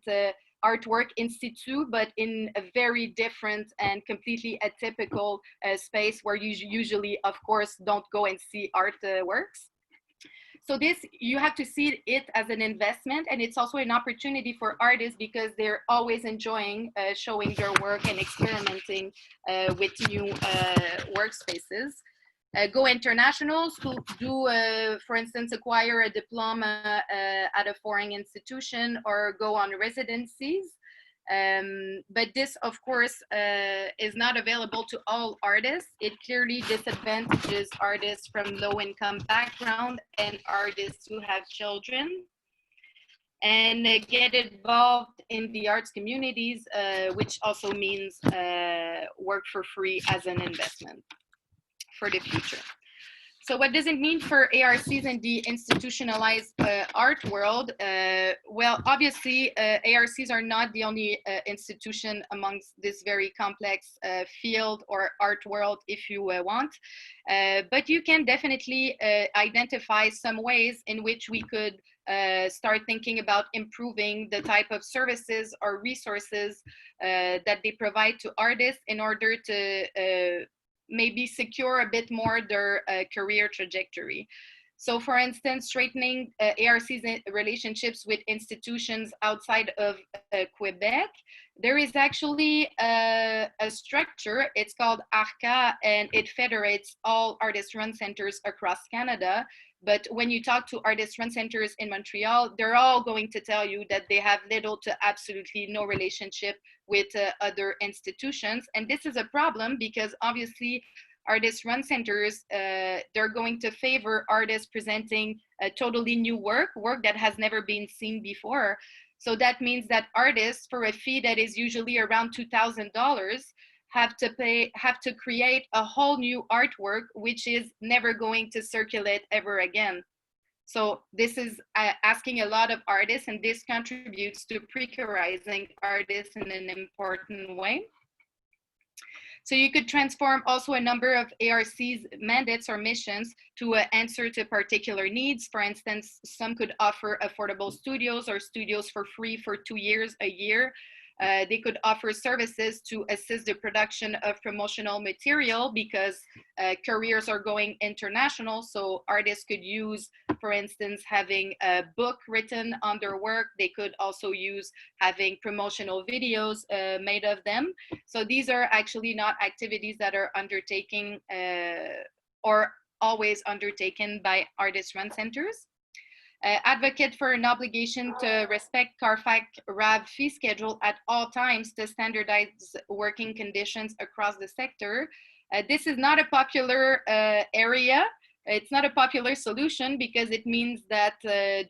artwork in situ, but in a very different and completely atypical space where you usually, of course, don't go and see artworks. So this, you have to see it as an investment, and it's also an opportunity for artists because they're always enjoying showing their work and experimenting with new workspaces. Go international, schools do, for instance, acquire a diploma at a foreign institution or go on residencies. But this, of course, is not available to all artists. It clearly disadvantages artists from low-income background and artists who have children. And get involved in the arts communities, which also means work for free as an investment for the future. So what does it mean for ARCs in the institutionalized art world? Well, obviously, ARCs are not the only institution amongst this very complex field or art world, if you want. But you can definitely identify some ways in which we could start thinking about improving the type of services or resources that they provide to artists in order to maybe secure a bit more their career trajectory. So for instance, straightening ARC's relationships with institutions outside of Quebec, there is actually a structure, it's called ARCA, and it federates all artist-run centers across Canada. But when you talk to artist-run centers in Montreal, they're all going to tell you that they have little to absolutely no relationship with other institutions. And this is a problem because obviously artist-run centers, they're going to favor artists presenting a totally new work that has never been seen before. So that means that artists, for a fee that is usually around $2,000, have to create a whole new artwork, which is never going to circulate ever again. So this is asking a lot of artists, and this contributes to precarizing artists in an important way. So you could transform also a number of ARC's mandates or missions to answer to particular needs. For instance, some could offer affordable studios or studios for free for 2 years, a year. They could offer services to assist the production of promotional material because careers are going international. So artists could use, for instance, having a book written on their work. They could also use having promotional videos made of them. So these are actually not activities that are undertaken or always undertaken by artist-run centers. Advocate for an obligation to respect CARFAC-RAV fee schedule at all times to standardize working conditions across the sector. This is not a popular area. It's not a popular solution because it means that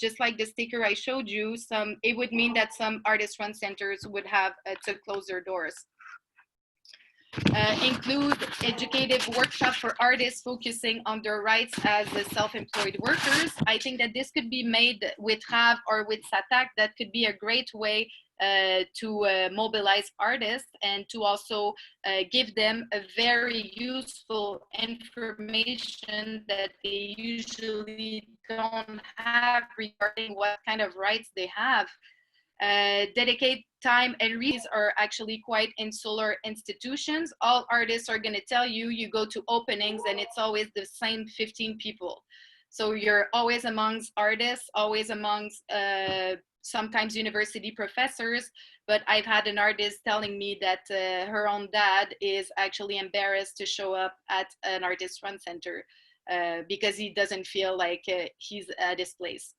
just like the sticker I showed you, it would mean that some artist-run centers would have to close their doors. Include educative workshops for artists focusing on their rights as self-employed workers. I think that this could be made with RAV or with SATAC. That could be a great way to mobilize artists and to also give them a very useful information that they usually don't have regarding what kind of rights they have. Dedicate time and resources are actually quite insular institutions. All artists are going to tell you, you go to openings and it's always the same 15 people. So you're always amongst artists, always amongst sometimes university professors, but I've had an artist telling me that her own dad is actually embarrassed to show up at an artist run center because he doesn't feel like he's at his place.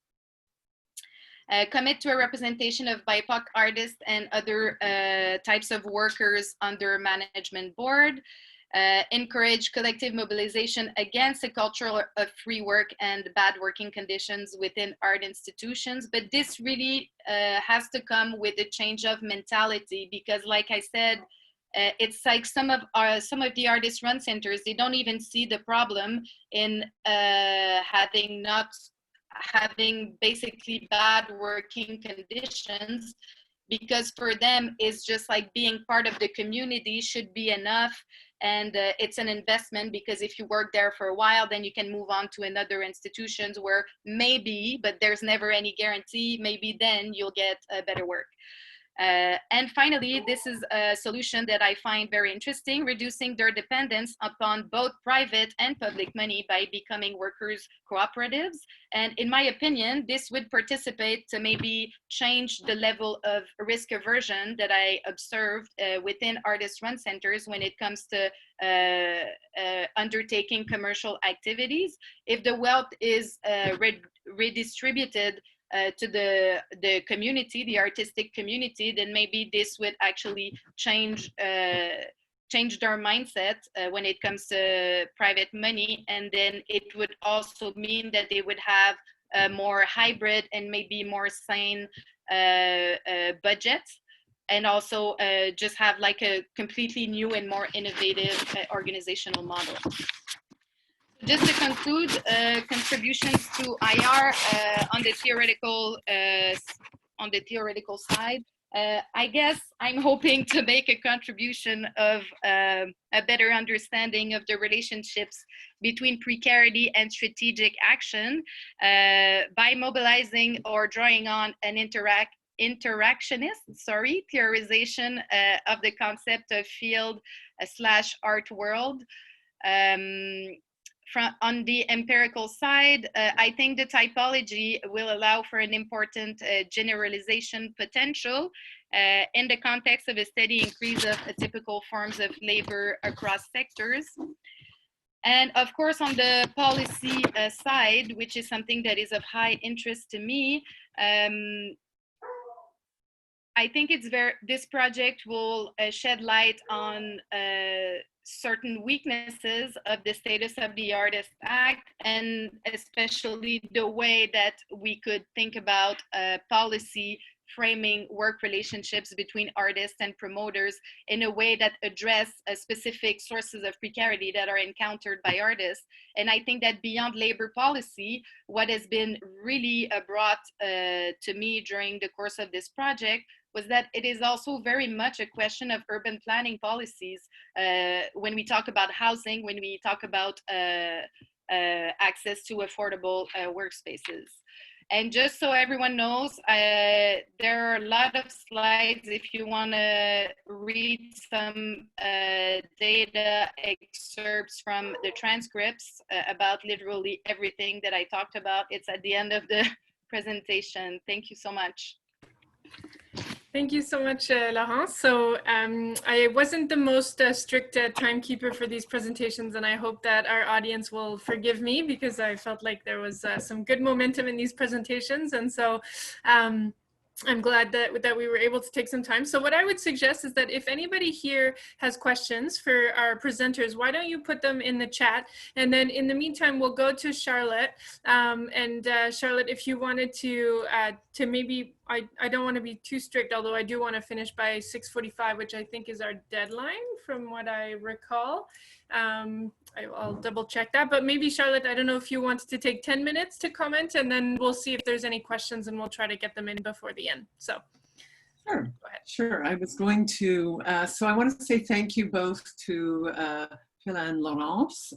Commit to a representation of BIPOC artists and other types of workers under management board. Encourage collective mobilization against a culture of free work and bad working conditions within art institutions. But this really has to come with a change of mentality, because like I said, it's like some of the artist run centers, they don't even see the problem in having basically bad working conditions, because for them it's just like being part of the community should be enough. And it's an investment, because if you work there for a while, then you can move on to another institutions where maybe, but there's never any guarantee, maybe then you'll get better work. And finally, this is a solution that I find very interesting, reducing their dependence upon both private and public money by becoming workers' cooperatives. And in my opinion, this would participate to maybe change the level of risk aversion that I observed within artist run centers when it comes to undertaking commercial activities. If the wealth is redistributed to the community, the artistic community, then maybe this would actually change their mindset when it comes to private money. And then it would also mean that they would have a more hybrid and maybe more sane budget, and also just have like a completely new and more innovative organizational model. Just to conclude, contributions to IR on the theoretical side, I guess I'm hoping to make a contribution of a better understanding of the relationships between precarity and strategic action by mobilizing or drawing on an interactionist theorization of the concept of field/art world. On the empirical side, I think the typology will allow for an important generalization potential in the context of a steady increase of atypical forms of labor across sectors. And of course, on the policy side, which is something that is of high interest to me, I think this project will shed light on certain weaknesses of the Status of the Artist Act, and especially the way that we could think about policy framing work relationships between artists and promoters in a way that address specific sources of precarity that are encountered by artists. And I think that beyond labor policy, what has been really brought to me during the course of this project was that it is also very much a question of urban planning policies when we talk about housing, when we talk about access to affordable workspaces. And just so everyone knows, there are a lot of slides if you want to read some data excerpts from the transcripts about literally everything that I talked about. It's at the end of the presentation. Thank you so much. Thank you so much, Laurence. So I wasn't the most strict timekeeper for these presentations, and I hope that our audience will forgive me, because I felt like there was some good momentum in these presentations. And so I'm glad that we were able to take some time. So what I would suggest is that if anybody here has questions for our presenters, why don't you put them in the chat? And then in the meantime, we'll go to Charlotte. Charlotte, if you wanted to maybe, I don't want to be too strict, although I do want to finish by 6:45, which I think is our deadline from what I recall. I'll double check that, but maybe Charlotte, I don't know if you wanted to take 10 minutes to comment, and then we'll see if there's any questions and we'll try to get them in before the end. So sure, go ahead. Sure. I was going to, so I want to say thank you both to Phela and Laurence.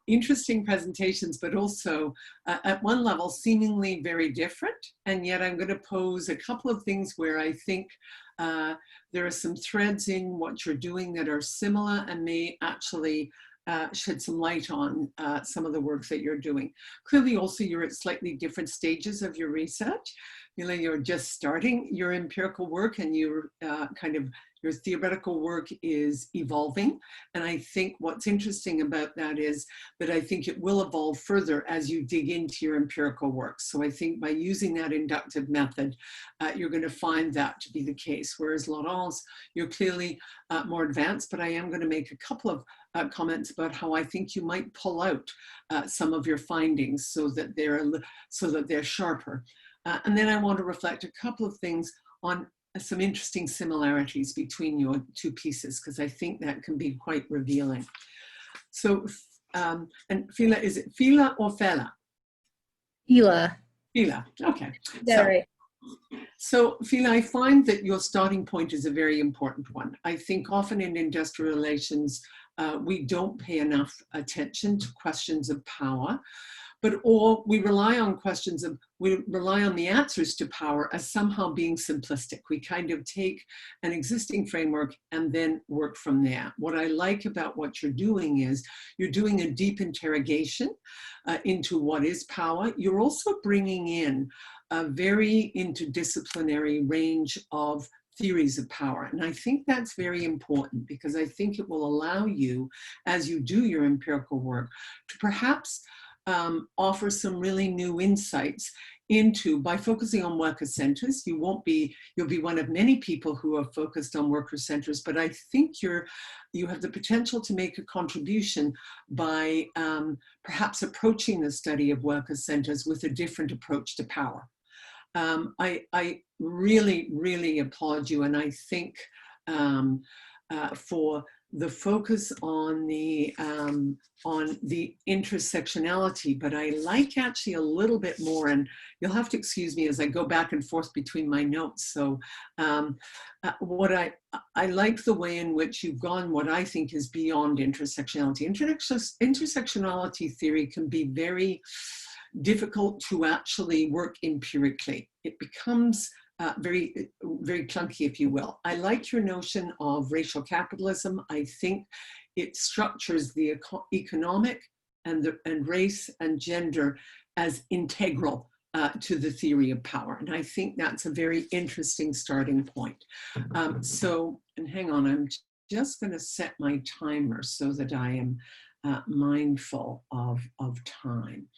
Interesting presentations, but also at one level seemingly very different. And yet I'm going to pose a couple of things where I think there are some threads in what you're doing that are similar and may actually shed some light on some of the work that you're doing. Clearly also you're at slightly different stages of your research, Phela, you're just starting your empirical work and your your theoretical work is evolving. And I think what's interesting about that is that I think it will evolve further as you dig into your empirical work. So I think by using that inductive method, you're going to find that to be the case. Whereas Laurence, you're clearly more advanced, but I am going to make a couple of comments about how I think you might pull out some of your findings so that they're sharper. And then I want to reflect a couple of things on some interesting similarities between your two pieces, because I think that can be quite revealing. So, and Phela, is it Phela or Phela? Phela. Phela, okay. Yeah, right. So, Phela, I find that your starting point is a very important one. I think often in industrial relations, we don't pay enough attention to questions of power, or we rely on the answers to power as somehow being simplistic. We kind of take an existing framework and then work from there. What I like about what you're doing is you're doing a deep interrogation into what is power. You're also bringing in a very interdisciplinary range of theories of power. And I think that's very important because I think it will allow you, as you do your empirical work, to perhaps offer some really new insights into, by focusing on worker centers, you'll be one of many people who are focused on worker centers, but I think you have the potential to make a contribution by perhaps approaching the study of worker centers with a different approach to power. I really, really applaud you, and I think for the focus on the intersectionality, but I like actually a little bit more, and you'll have to excuse me as I go back and forth between my notes. So what I like the way in which you've gone what I think is beyond intersectionality. Intersectionality theory can be very difficult to actually work empirically. It becomes very, very clunky, if you will. I like your notion of racial capitalism. I think it structures the economic and race and gender as integral to the theory of power. And I think that's a very interesting starting point. And hang on, I'm just going to set my timer so that I am mindful of time.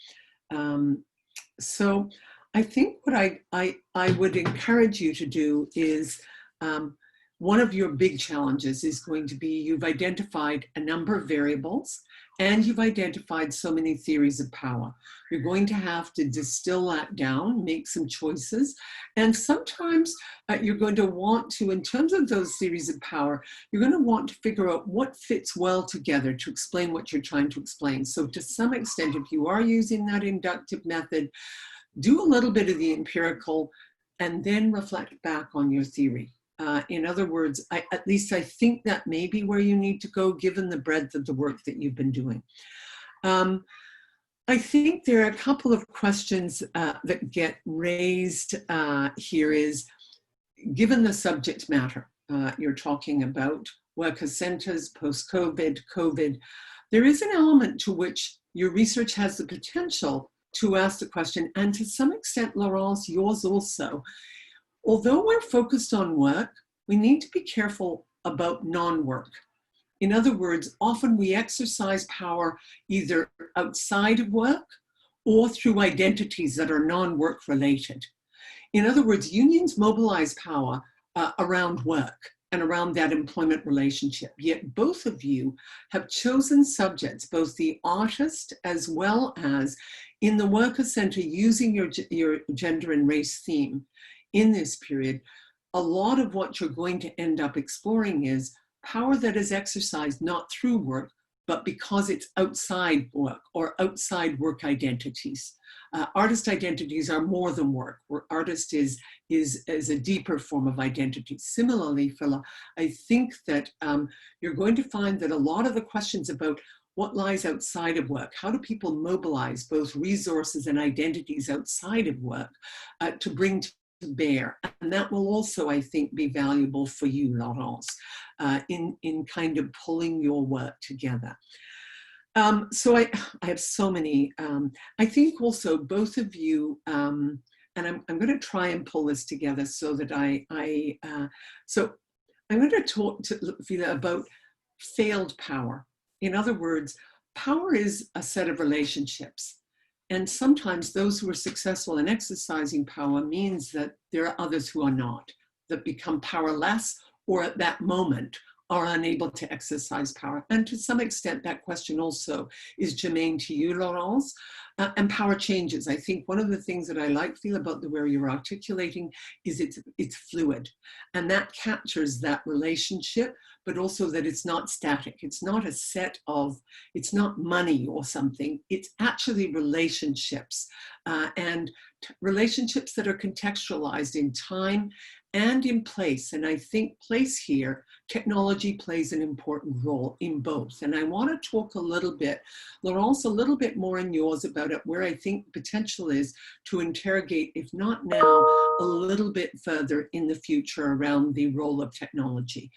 So I think what I would encourage you to do is, one of your big challenges is going to be you've identified a number of variables and you've identified so many theories of power. You're going to have to distill that down, make some choices, and sometimes you're going to want to, in terms of those theories of power, you're going to want to figure out what fits well together to explain what you're trying to explain. So to some extent, if you are using that inductive method, do a little bit of the empirical and then reflect back on your theory. In other words, at least I think that may be where you need to go given the breadth of the work that you've been doing. I think there are a couple of questions that get raised here is, given the subject matter you're talking about, worker centers, post-COVID, COVID, there is an element to which your research has the potential to ask the question, and to some extent, Laurence, yours also. Although we're focused on work, we need to be careful about non-work. In other words, often we exercise power either outside of work or through identities that are non-work related. In other words, unions mobilize power around work and around that employment relationship. Yet both of you have chosen subjects, both the artist as well as in the worker center, using your gender and race theme in this period. A lot of what you're going to end up exploring is power that is exercised not through work, but because it's outside work or outside work identities. Artist identities are more than work, where artist is a deeper form of identity. Similarly, Phela, I think that you're going to find that a lot of the questions about what lies outside of work, how do people mobilize both resources and identities outside of work to bring to bear? And that will also, I think, be valuable for you, Laurence, in kind of pulling your work together. So I have so many. I think also both of you and I'm going to try and pull this together so that so I'm going to talk to Phela about failed power. In other words, power is a set of relationships. And sometimes those who are successful in exercising power means that there are others who are not, that become powerless, or at that moment are unable to exercise power. And to some extent, that question also is germane to you, Laurence. And power changes. I think one of the things that I like, Phela, about the way you're articulating is it's fluid. And that captures that relationship, but also that it's not static. It's not a set of, it's not money or something. It's actually relationships, and relationships that are contextualized in time and in place. And I think place here, technology plays an important role in both. And I want to talk a little bit, Laurence, a little bit more in yours about it, where I think potential is to interrogate, if not now, a little bit further in the future around the role of technology.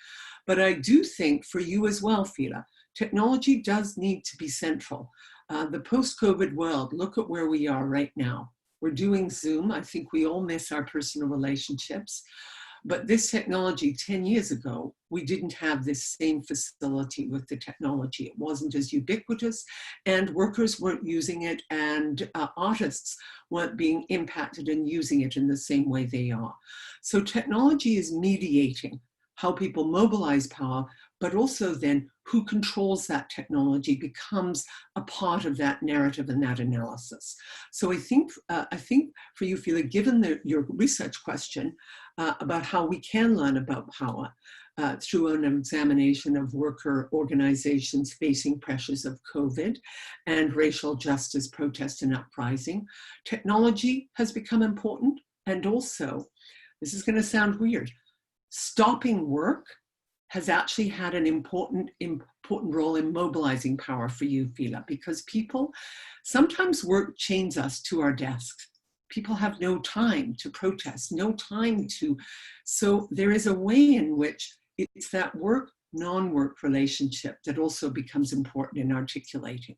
But I do think for you as well, Phela, technology does need to be central. The post-COVID world, look at where we are right now. We're doing Zoom. I think we all miss our personal relationships. But this technology, 10 years ago, we didn't have this same facility with the technology. It wasn't as ubiquitous, and workers weren't using it, and artists weren't being impacted and using it in the same way they are. So technology is mediating how people mobilize power, but also then who controls that technology becomes a part of that narrative and that analysis. So I think for you, Phela, given your research question about how we can learn about power through an examination of worker organizations facing pressures of COVID and racial justice protest and uprising, technology has become important. And also, this is going to sound weird, stopping work has actually had an important role in mobilizing power for you, Phela, because people, sometimes work chains us to our desks. People have no time to protest, no time to, so there is a way in which it's that work, non-work relationship that also becomes important in articulating.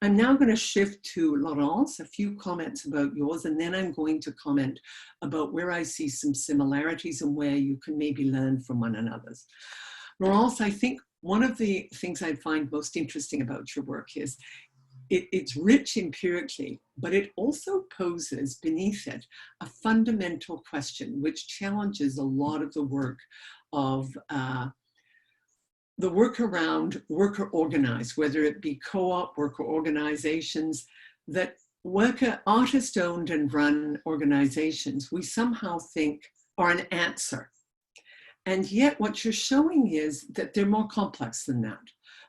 I'm now going to shift to Laurence, a few comments about yours, and then I'm going to comment about where I see some similarities and where you can maybe learn from one another's. Laurence, I think one of the things I find most interesting about your work is it's rich empirically, but it also poses beneath it a fundamental question which challenges a lot of the work of the work around worker organized, whether it be co-op, worker organizations, that artist-owned and run organizations, we somehow think are an answer. And yet what you're showing is that they're more complex than that.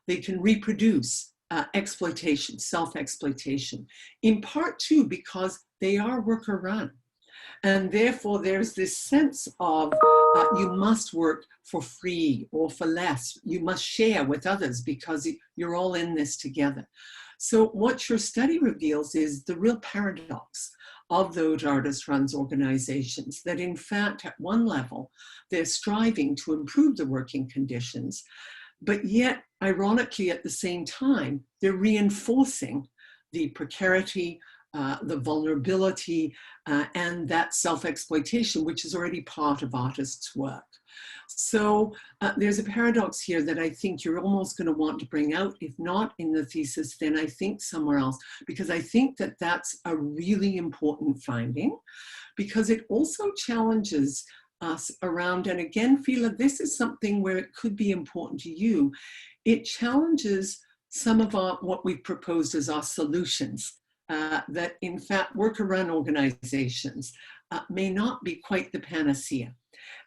They can reproduce exploitation, self-exploitation, in part too because they are worker run. And therefore there's this sense of you must work for free or for less. You must share with others because you're all in this together. So what your study reveals is the real paradox of those artist-run organizations, that in fact at one level, they're striving to improve the working conditions, but yet ironically at the same time, they're reinforcing the precarity, the vulnerability, and that self-exploitation, which is already part of artists' work. So there's a paradox here that I think you're almost going to want to bring out, if not in the thesis, then I think somewhere else, because I think that that's a really important finding, because it also challenges us around, and again, Phela, this is something where it could be important to you. It challenges some of what we've proposed as our solutions. That in fact worker-run organizations may not be quite the panacea.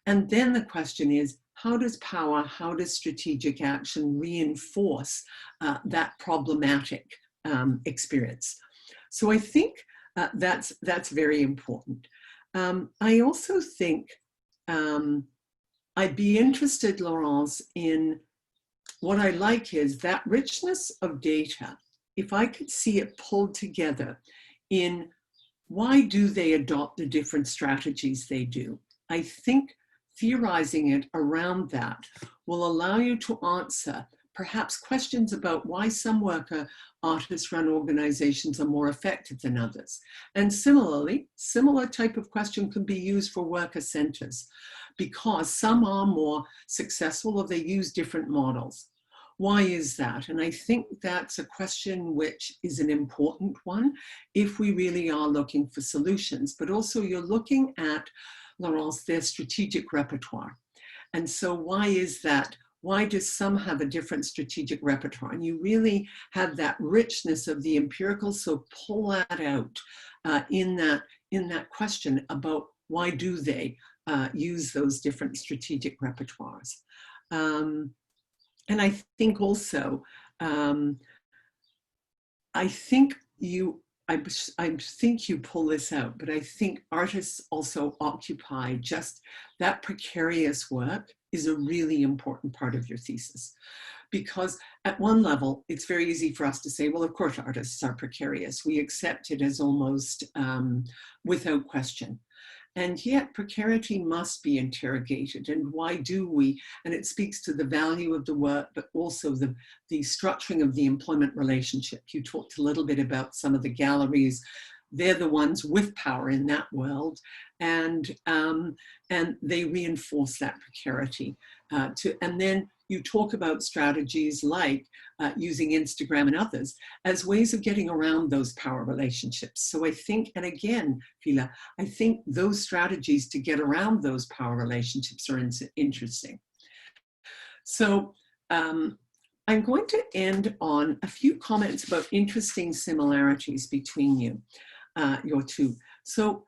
And then the question is, how does power, how does strategic action reinforce that problematic experience? So I think that's very important. I also think I'd be interested, Laurence, in what I like is that richness of data. If I could see it pulled together in why do they adopt the different strategies they do? I think theorizing it around that will allow you to answer perhaps questions about why some worker artist-run organizations are more effective than others. And similarly, similar type of question can be used for worker centers, because some are more successful or they use different models. Why is that? And I think that's a question which is an important one if we really are looking for solutions, but also you're looking at, Laurence, their strategic repertoire. And so why is that? Why do some have a different strategic repertoire? And you really have that richness of the empirical, so pull that out in that question about why do they use those different strategic repertoires. And I think also, I think you pull this out, but I think artists also occupy just that precarious work is a really important part of your thesis. Because at one level, it's very easy for us to say, well, of course, artists are precarious. We accept it as almost without question. And yet precarity must be interrogated. And why do we? And it speaks to the value of the work, but also the structuring of the employment relationship. You talked a little bit about some of the galleries. They're the ones with power in that world. And they reinforce that precarity. And then you talk about strategies like using Instagram and others as ways of getting around those power relationships. So I think, and again, Phela, I think those strategies to get around those power relationships are interesting. So I'm going to end on a few comments about interesting similarities between your two. So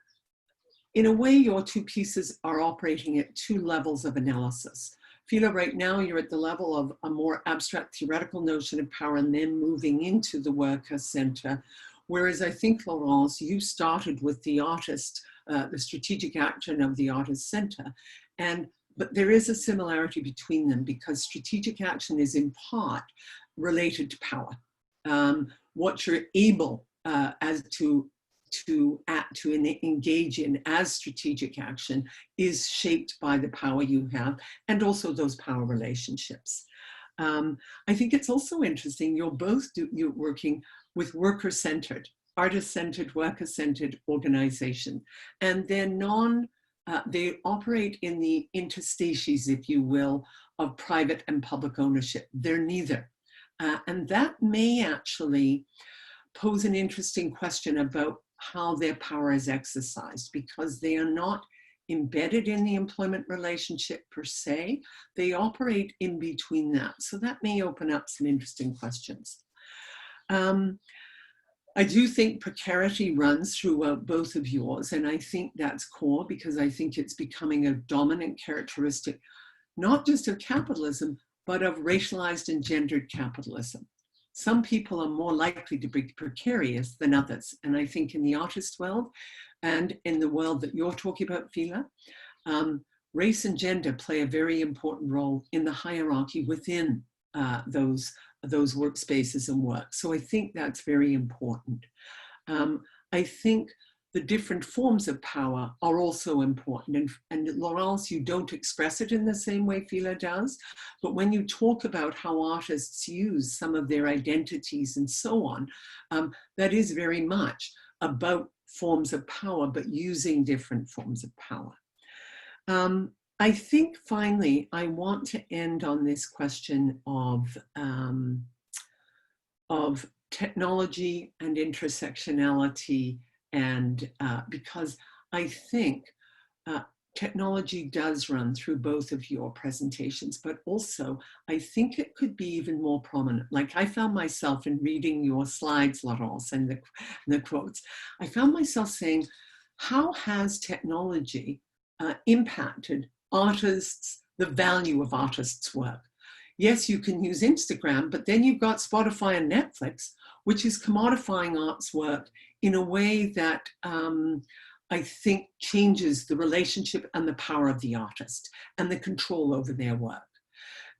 in a way, your two pieces are operating at two levels of analysis. Phela, right now you're at the level of a more abstract theoretical notion of power and then moving into the worker center. Whereas I think, Laurence, you started with the artist, the strategic action of the artist center. But there is a similarity between them because strategic action is in part related to power. What you're able to engage in as strategic action is shaped by the power you have and also those power relationships. I think it's also interesting, you're working with worker-centered, artist-centered, worker-centered organization, and they're they operate in the interstices, if you will, of private and public ownership. They're neither. And that may actually pose an interesting question about how their power is exercised, because they are not embedded in the employment relationship per se. They operate in between that. So that may open up some interesting questions. I do think precarity runs throughout both of yours, and I think that's core because I think it's becoming a dominant characteristic, not just of capitalism, but of racialized and gendered capitalism. Some people are more likely to be precarious than others. And I think in the artist world and in the world that you're talking about, Phela, race and gender play a very important role in the hierarchy within those workspaces and work. So I think that's very important. I think the different forms of power are also important. And Laurence, you don't express it in the same way Phela does, but when you talk about how artists use some of their identities and so on, that is very much about forms of power, but using different forms of power. I think finally, I want to end on this question of technology and intersectionality. And because I think technology does run through both of your presentations, but also I think it could be even more prominent. Like I found myself in reading your slides, Laurence, and the quotes, I found myself saying, how has technology impacted artists, the value of artists' work? Yes, you can use Instagram, but then you've got Spotify and Netflix, which is commodifying art's work in a way that I think changes the relationship and the power of the artist and the control over their work.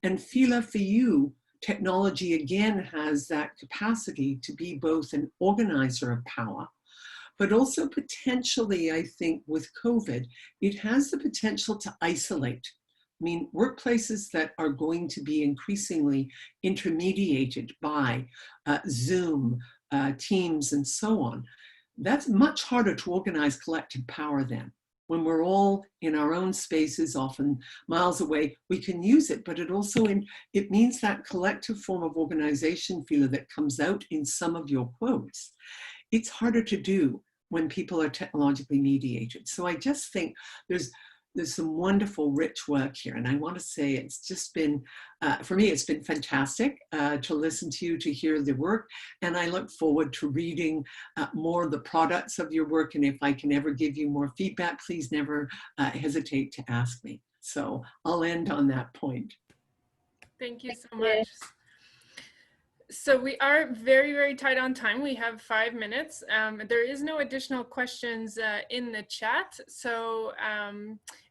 And Phela, for you, technology again has that capacity to be both an organizer of power, but also potentially, I think with COVID, it has the potential to isolate I mean, workplaces that are going to be increasingly intermediated by Zoom, Teams, and so on, that's much harder to organize collective power then. When we're all in our own spaces, often miles away, we can use it, but it also, it means that collective form of organization, Phela, that comes out in some of your quotes. It's harder to do when people are technologically mediated. So I just think there's some wonderful, rich work here. And I want to say it's just been, for me, it's been fantastic to listen to you, to hear the work. And I look forward to reading more of the products of your work. And if I can ever give you more feedback, please never hesitate to ask me. So I'll end on that point. Thank you so much. So we are very, very tight on time. We have 5 minutes. There is no additional questions in the chat. So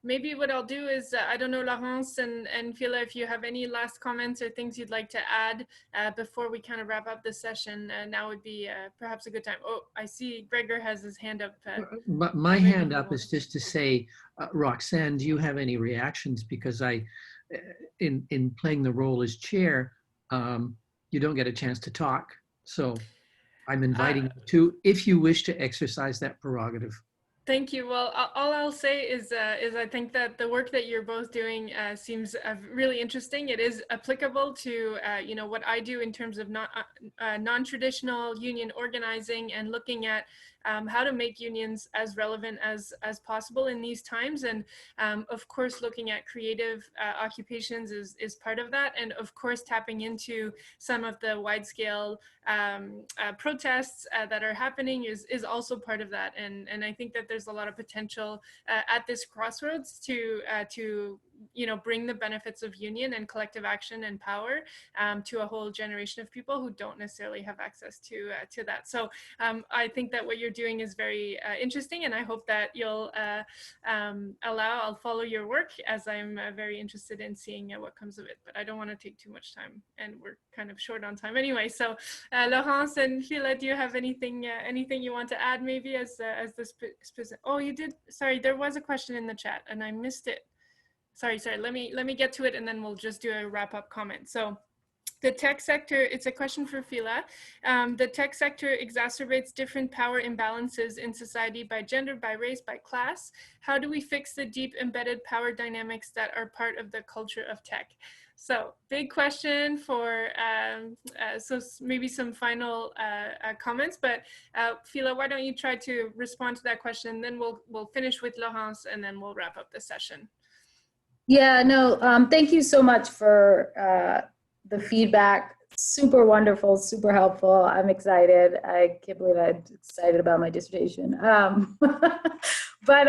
maybe what I'll do is, I don't know, Laurence and Phela, if you have any last comments or things you'd like to add before we kind of wrap up the session, now would be perhaps a good time. Oh, I see Gregor has his hand up. My hand up is just to say, Roxanne, do you have any reactions? Because in playing the role as chair, you don't get a chance to talk. So I'm inviting you to, if you wish to exercise that prerogative. Thank you. Well, all I'll say is I think that the work that you're both doing seems really interesting. It is applicable to you know, what I do in terms of non-traditional union organizing and looking at how to make unions as relevant as possible in these times. And of course, looking at creative occupations is part of that. And of course, tapping into some of the wide-scale protests that are happening is also part of that. And I think that there's a lot of potential at this crossroads to you know, bring the benefits of union and collective action and power to a whole generation of people who don't necessarily have access to that. So I think that what you're doing is very interesting, and I hope that you'll I'll follow your work, as I'm very interested in seeing what comes of it. But I don't want to take too much time, and we're kind of short on time anyway. So Laurence and Phela, do you have anything you want to add maybe as this specific? Oh, you did. Sorry, there was a question in the chat and I missed it. Sorry, let me get to it and then we'll just do a wrap-up comment. So the tech sector, it's a question for Phela. The tech sector exacerbates different power imbalances in society by gender, by race, by class. How do we fix the deep embedded power dynamics that are part of the culture of tech? So big question for, so maybe some final comments, but Phela, why don't you try to respond to that question? Then we'll finish with Laurence and then we'll wrap up the session. Yeah, no, thank you so much for the feedback. Super wonderful, super helpful. I'm excited. I can't believe I'm excited about my dissertation. But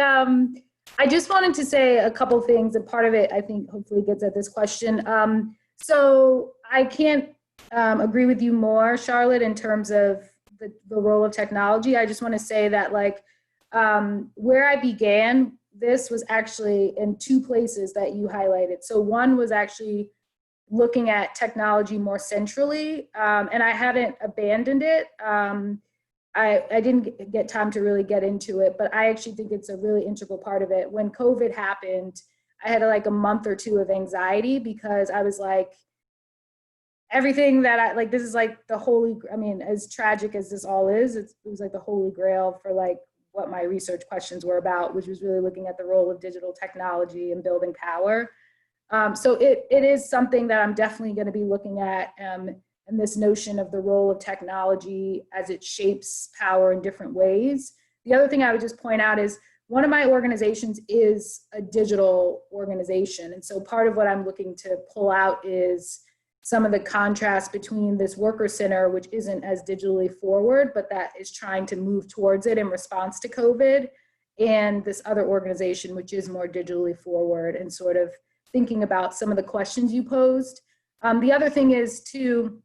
I just wanted to say a couple things, and part of it, I think, hopefully gets at this question. So I can't agree with you more, Charlotte, in terms of the role of technology. I just want to say that, like, where I began, this was actually in two places that you highlighted. So one was actually looking at technology more centrally, and I hadn't abandoned it. I didn't get time to really get into it, but I actually think it's a really integral part of it. When COVID happened, I had like a month or two of anxiety because I was like, everything that this is like the holy, I mean, as tragic as this all is, it was like the holy grail for like what my research questions were about, which was really looking at the role of digital technology and building power. So it is something that I'm definitely going to be looking at, and this notion of the role of technology as it shapes power in different ways. The other thing I would just point out is one of my organizations is a digital organization. And so part of what I'm looking to pull out is some of the contrast between this worker center, which isn't as digitally forward, but that is trying to move towards it in response to COVID, and this other organization, which is more digitally forward, and sort of thinking about some of the questions you posed. The other thing is too,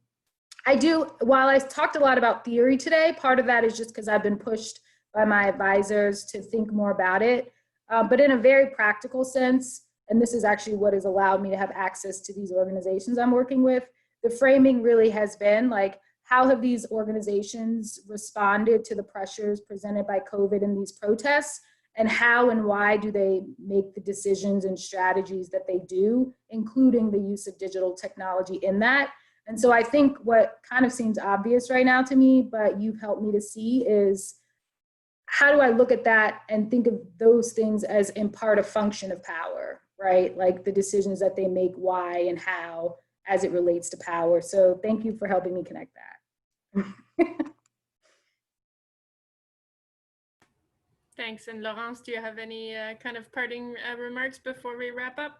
while I talked a lot about theory today, part of that is just because I've been pushed by my advisors to think more about it, but in a very practical sense, and this is actually what has allowed me to have access to these organizations I'm working with, the framing really has been like, how have these organizations responded to the pressures presented by COVID in these protests? and how and why do they make the decisions and strategies that they do, including the use of digital technology in that. And so I think what kind of seems obvious right now to me, but you've helped me to see, is how do I look at that and think of those things as in part a function of power, right? Like the decisions that they make, why and how, as it relates to power. So thank you for helping me connect that. Thanks. And Laurence, do you have any kind of parting remarks before we wrap up?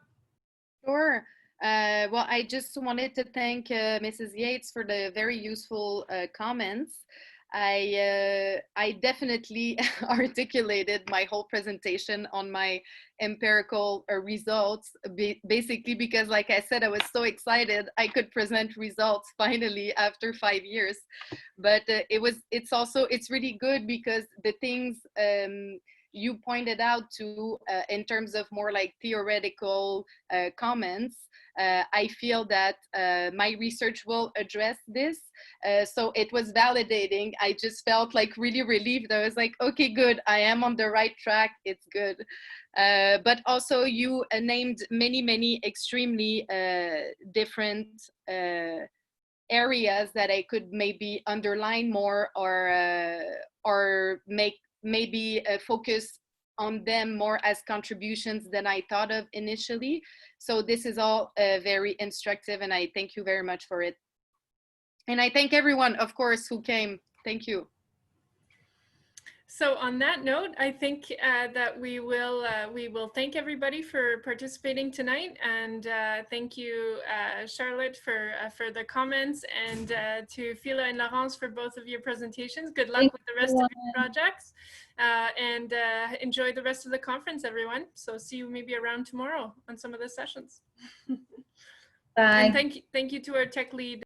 Sure. Well, I just wanted to thank Mrs. Yates for the very useful comments. I definitely articulated my whole presentation on my empirical results, basically because, like I said, I was so excited I could present results finally after 5 years. But it's really good because the things you pointed out to in terms of more like theoretical comments, I feel that my research will address this. So it was validating. I just felt like really relieved. I was like, okay, good. I am on the right track. It's good. But also you named many extremely different areas that I could maybe underline more, or make maybe focus on them more as contributions than I thought of initially. So this is all very instructive, and I thank you very much for it. And I thank everyone, of course, who came. Thank you. So on that note, I think that we will thank everybody for participating tonight, and thank you, Charlotte, for the comments, and to Phela and Laurence for both of your presentations. Good luck with the rest of your projects, and enjoy the rest of the conference, everyone. So see you maybe around tomorrow on some of the sessions. Bye. And thank you to our tech lead.